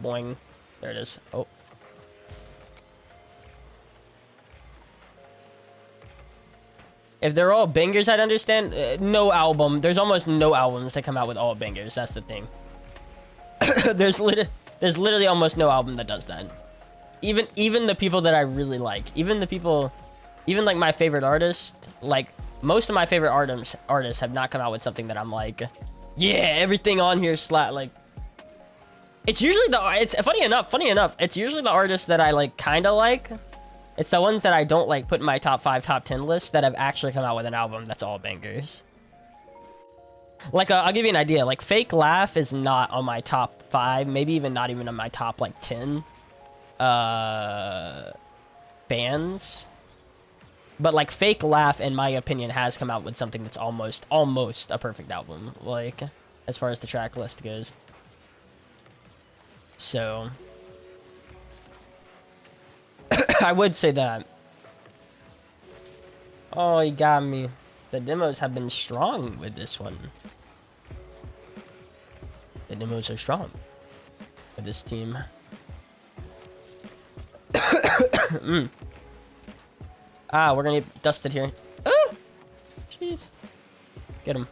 Boing. There it is. Oh. If they're all bangers, I'd understand. No album. There's almost no albums that come out with all bangers. That's the thing. There's literally almost no album that does that. Even the people that I really like. Even like my favorite artists. Like most of my favorite artists have not come out with something that I'm like, yeah, everything on here like. It's usually it's funny enough. It's usually the artists that I like, kind of like. It's the ones that I don't like put in my top 5, top 10 list that have actually come out with an album that's all bangers. Like, I'll give you an idea. Like, Fake Laugh is not on my top 5, maybe even not even on my top, like, 10 bands. But, like, Fake Laugh, in my opinion, has come out with something that's almost a perfect album. Like, as far as the track list goes. So I would say that. Oh, he got me. The demos have been strong with this one. The demos are strong with this team. Ah, we're gonna get dusted here. Ah! Jeez. Get him.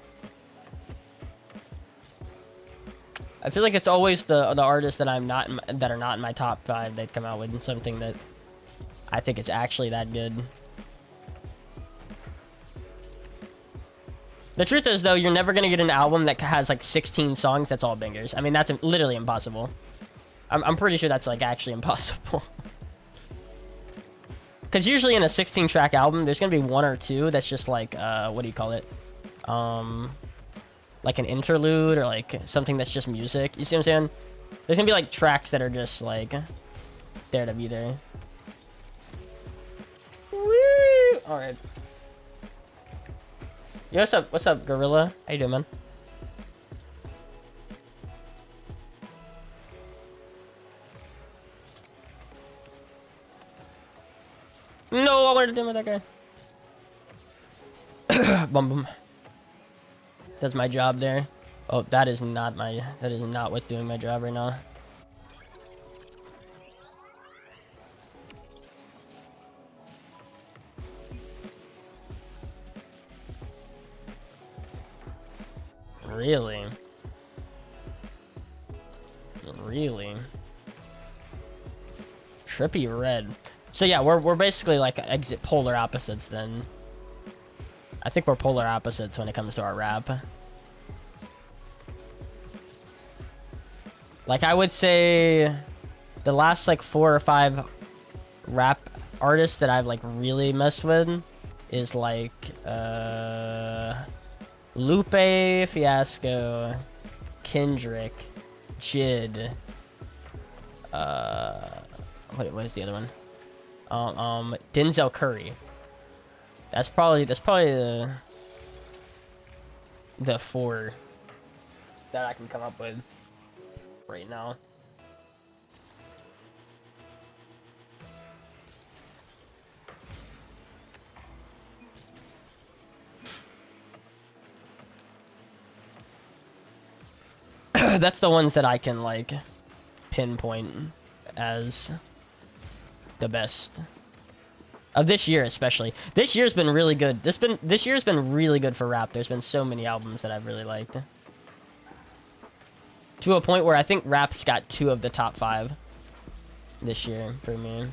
I feel like it's always the artists that that are not in my top 5 that come out with something that I think is actually that good. The truth is, though, you're never gonna get an album that has like 16 songs that's all bangers. I mean, that's literally impossible. I'm pretty sure that's like actually impossible. Because usually in a 16-track album, there's gonna be 1 or 2 that's just like what do you call it? Like an interlude or like something that's just music. You see what I'm saying? There's gonna be like tracks that are just like there to be there. Woo! All right. Yo, what's up? What's up, Gorilla? How you doing, man? No, I wanted to demo that guy. Bum bum. Does my job there. Oh, that is not what's doing my job right now. Really? Really? Trippy red. So yeah, we're basically like exit polar opposites then. I think we're polar opposites when it comes to our rap. Like I would say the last like 4 or 5 rap artists that I've like really messed with is like Lupe Fiasco, Kendrick, Jid, what is the other one? Denzel Curry. That's probably the 4 that I can come up with right now. That's the ones that I can like pinpoint as the best of this year, especially. This year's been really good. This year's been really good for rap. There's been so many albums that I've really liked, to a point where I think rap's got 2 of the top 5 this year for me.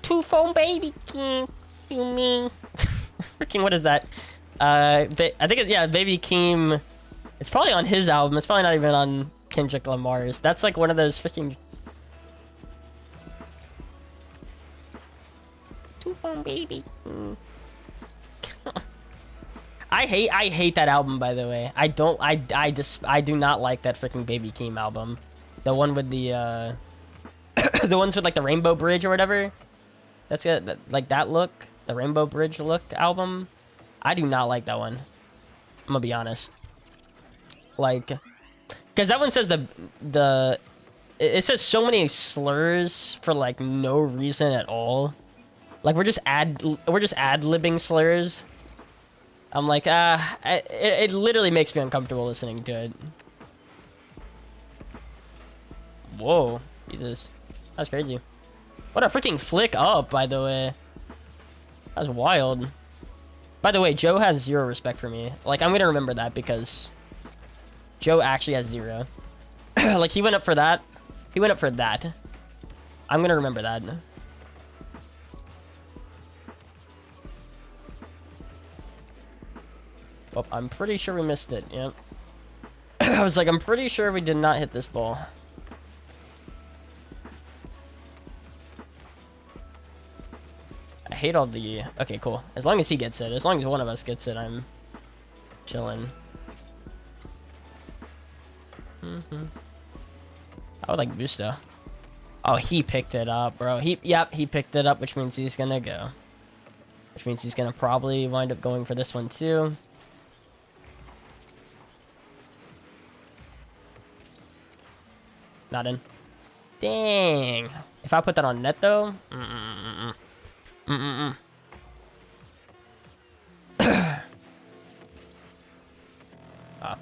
Two phone baby king, you mean? Freaking what is that? I think yeah, Baby Keem. It's probably on his album. It's probably not even on Kendrick Lamar's. That's like one of those freaking two phone baby. I hate that album, by the way. I do not like that freaking Baby Keem album. The one with the the ones with like the Rainbow Bridge or whatever. That's it. Like that look, the Rainbow Bridge look album. I do not like that one. I'm gonna be honest. Like, because that one says it says so many slurs for like no reason at all. Like we're just ad-libbing slurs. I'm like, it literally makes me uncomfortable listening to it. Whoa, Jesus, that's crazy. What a freaking flick up, by the way. That's wild. By the way, Joe has 0 respect for me. Like, I'm gonna remember that because Joe actually has 0. Like, he went up for that. He went up for that. I'm gonna remember that. Oh, I'm pretty sure we missed it. Yep. I was like, I'm pretty sure we did not hit this ball. I hate all the... Okay, cool. As long as he gets it. As long as one of us gets it, I'm chilling. I would like Busto. Oh, he picked it up, bro. Yep, he picked it up, which means he's gonna go. Which means he's gonna probably wind up going for this one, too. Not in. Dang. If I put that on net, though... Ah.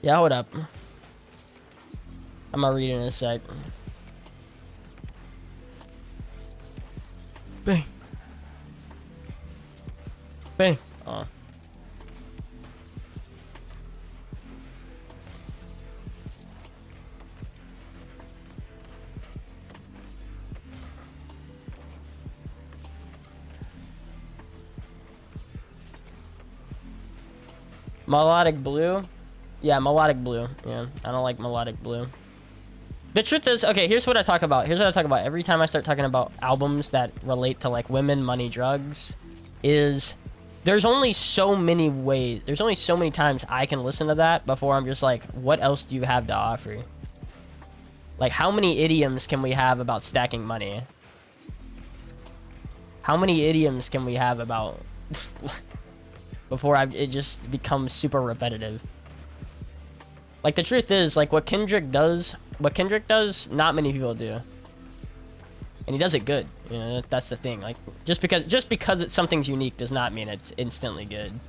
Yeah, hold up. I'm gonna read it in a sec. Bang. Bang. Oh. Melodic blue? Yeah, melodic blue. Yeah, I don't like melodic blue. The truth is, okay, here's what I talk about. Here's what I talk about every time I start talking about albums that relate to like women, money, drugs, is there's only so many ways, there's only so many times I can listen to that before I'm just like, what else do you have to offer? Like, how many idioms can we have about stacking money? How many idioms can we have about... before it just becomes super repetitive. Like, the truth is, like, what Kendrick does, not many people do. And he does it good. You know, that's the thing. Like, just because something's unique does not mean it's instantly good.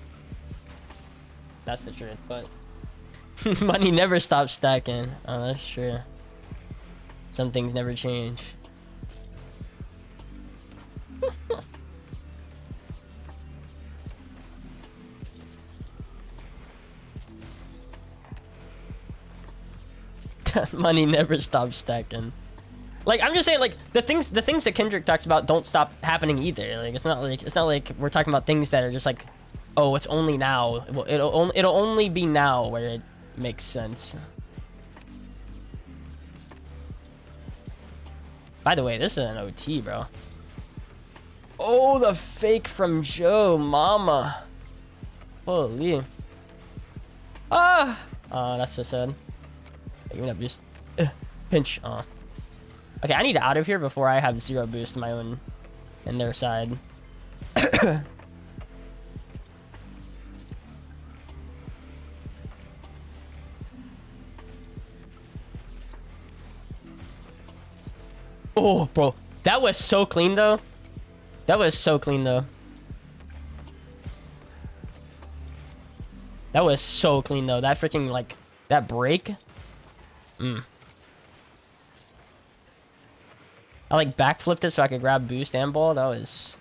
That's the truth, but money never stops stacking. Oh, that's true. Some things never change. Money never stops stacking. Like, I'm just saying, like, the things that Kendrick talks about don't stop happening either. Like, it's not like we're talking about things that are just like, oh, it's only now. It'll only be now where it makes sense. By the way, this is an OT, bro. Oh, the fake from Joe, mama. Holy. Ah. Oh, that's so sad. Give me that boost. Pinch. Oh. Okay, I need out of here before I have 0 boost in my own and their side. Oh, bro. That was so clean, though. That was so clean, though. That was so clean, though. That freaking, like, that break. I, like, backflipped it so I could grab boost and ball. That was...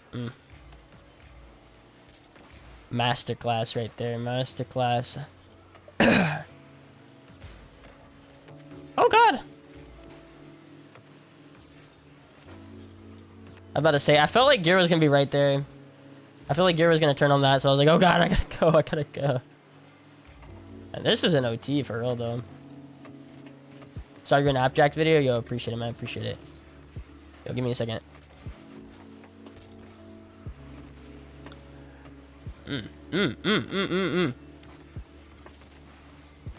Masterclass right there. Masterclass. Oh, God. I'm about to say, I felt like gear was going to be right there. I feel like gear was going to turn on that, so I was like, oh, God, I gotta go. I gotta go. And this is an OT for real, though. Sorry, you're an Appjack video? Yo, appreciate it, man. Appreciate it. Yo, give me a second.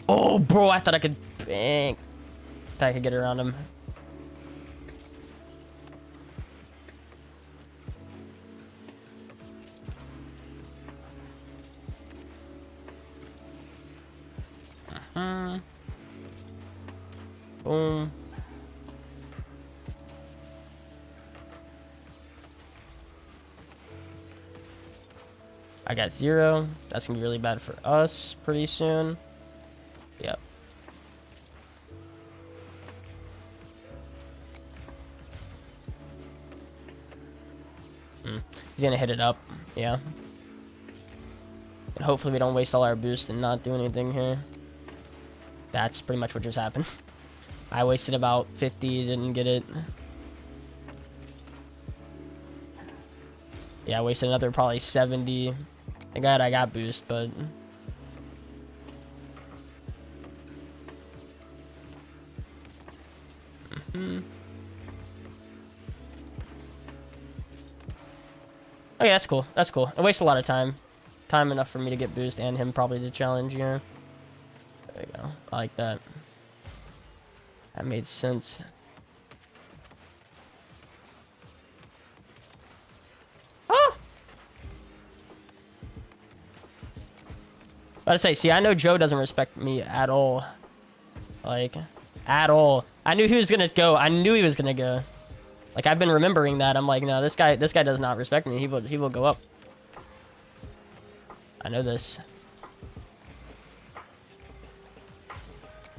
Oh, bro, I thought I could bang. Thought I could get around him. Boom. I got 0. That's gonna be really bad for us pretty soon. Yep. He's gonna hit it up. Yeah. And hopefully we don't waste all our boost and not do anything here. That's pretty much what just happened. I wasted about 50, didn't get it. Yeah, I wasted another probably 70. Thank God I got boost, but... Okay, that's cool. That's cool. I waste a lot of time. Time enough for me to get boost and him probably to challenge, yeah. There you go. I like that. That made sense. Ah! About to say, see, I know Joe doesn't respect me at all. Like, at all. I knew he was gonna go. I knew he was gonna go. Like, I've been remembering that. I'm like, no, this guy does not respect me. He will go up. I know this.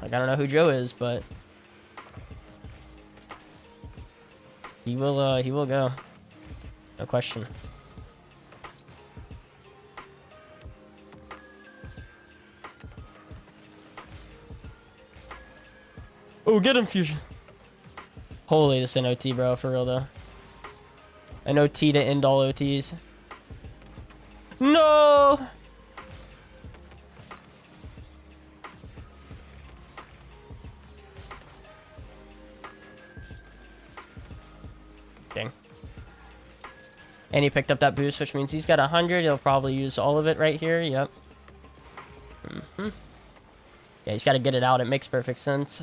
Like, I don't know who Joe is, but he will go. No question. Oh, get him, Fusion. Holy, this is an OT, bro, for real, though. An OT to end all OTs. No! Dang. And he picked up that boost, which means he's got 100. He'll probably use all of it right here. Yep. Yeah, he's got to get it out. It makes perfect sense.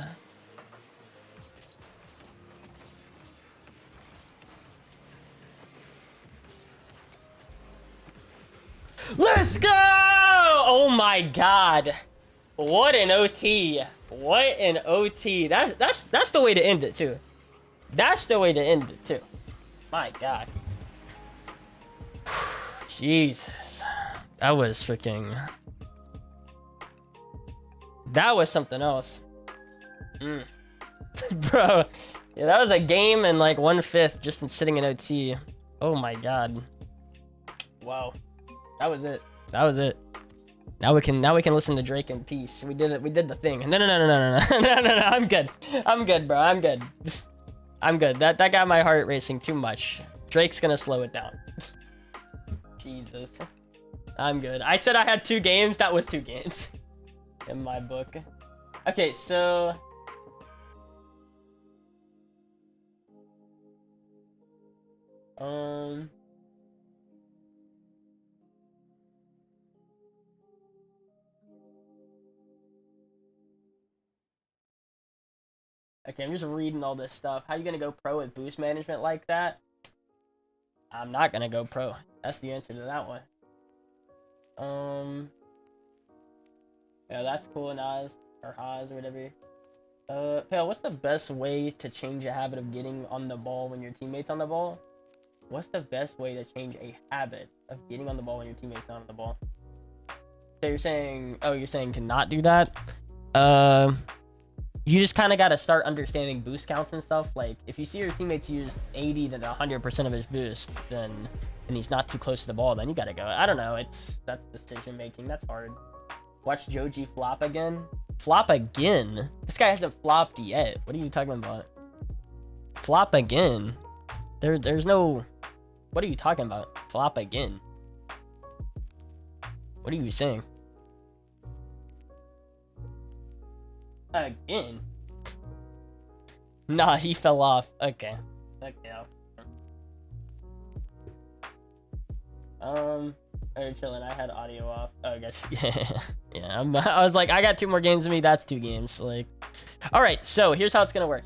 Let's go! Oh my God. What an OT. What an OT. That's the way to end it, too. That's the way to end it, too. My God. Jesus. That was freaking... That was something else. Bro, yeah, that was a game and like 1/5 just in sitting in OT. Oh my god. Wow. That was it. That was it. Now we can listen to Drake in peace. We did it. We did the thing. No. No. I'm good. I'm good, bro. I'm good. I'm good. That got my heart racing too much. Drake's gonna slow it down. Jesus. I'm good. I said I had 2 games. That was 2 games in my book. Okay, so okay, I'm just reading all this stuff. How you gonna go pro with boost management like that? I'm not gonna go pro. That's the answer to that one. Yeah, that's cool, Nas, or Haas, or whatever. Pale, what's the best way to change a habit of getting on the ball when your teammate's on the ball? What's the best way to change a habit of getting on the ball when your teammate's not on the ball? So you're saying, oh, you're saying to not do that? You just kind of got to start understanding boost counts and stuff. Like, if you see your teammates use 80 to 100% of his boost, and he's not too close to the ball, then you got to go. I don't know. That's decision making. That's hard. Watch Joji flop again. Flop again? This guy hasn't flopped yet. What are you talking about? Flop again? There's no... What are you talking about? Flop again? What are you saying? Again? Nah, he fell off. Okay. Okay. Are chilling. I had audio off. Oh, I guess. Yeah. I was like, I got 2 more games than me. That's 2 games. Like, all right. So here's how it's gonna work.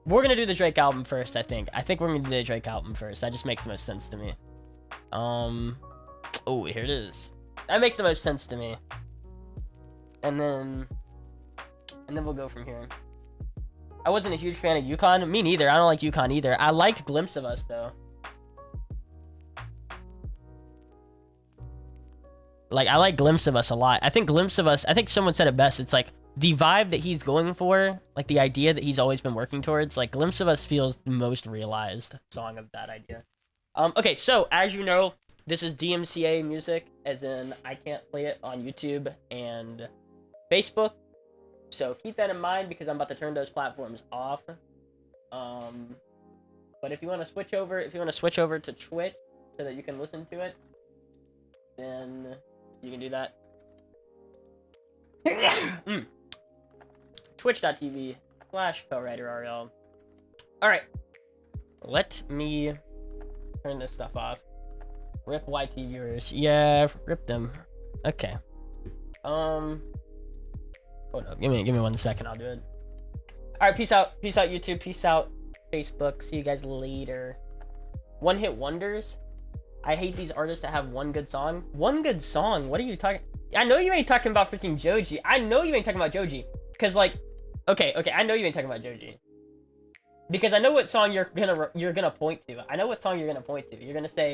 We're gonna do the Drake album first. I think we're gonna do the Drake album first. That just makes the most sense to me. Oh, here it is. That makes the most sense to me. And then we'll go from here. I wasn't a huge fan of UConn. Me neither. I don't like UConn either. I liked Glimpse of Us though. Like, I like Glimpse of Us a lot. I think Glimpse of Us, I think someone said it best. It's like the vibe that he's going for, like the idea that he's always been working towards, like Glimpse of Us feels the most realized song of that idea. Okay, so as you know, this is DMCA music, as in I can't play it on YouTube and Facebook. So keep that in mind because I'm about to turn those platforms off. But if you want to switch over, to Twitch so that you can listen to it, then you can do that. Twitch.tv/PaleRiderRL. Alright. Let me turn this stuff off. Rip YT viewers. Yeah, rip them. Okay. Hold up. Give me 1 second. I'll do it. Alright, peace out. Peace out, YouTube. Peace out, Facebook. See you guys later. One hit wonders. I hate these artists that have one good song. One good song? What are you talking? I know you ain't talking about freaking Joji. I know you ain't talking about Joji. Cause like, okay, I know you ain't talking about Joji. Because I know what song you're gonna point to. I know what song you're gonna point to. You're gonna say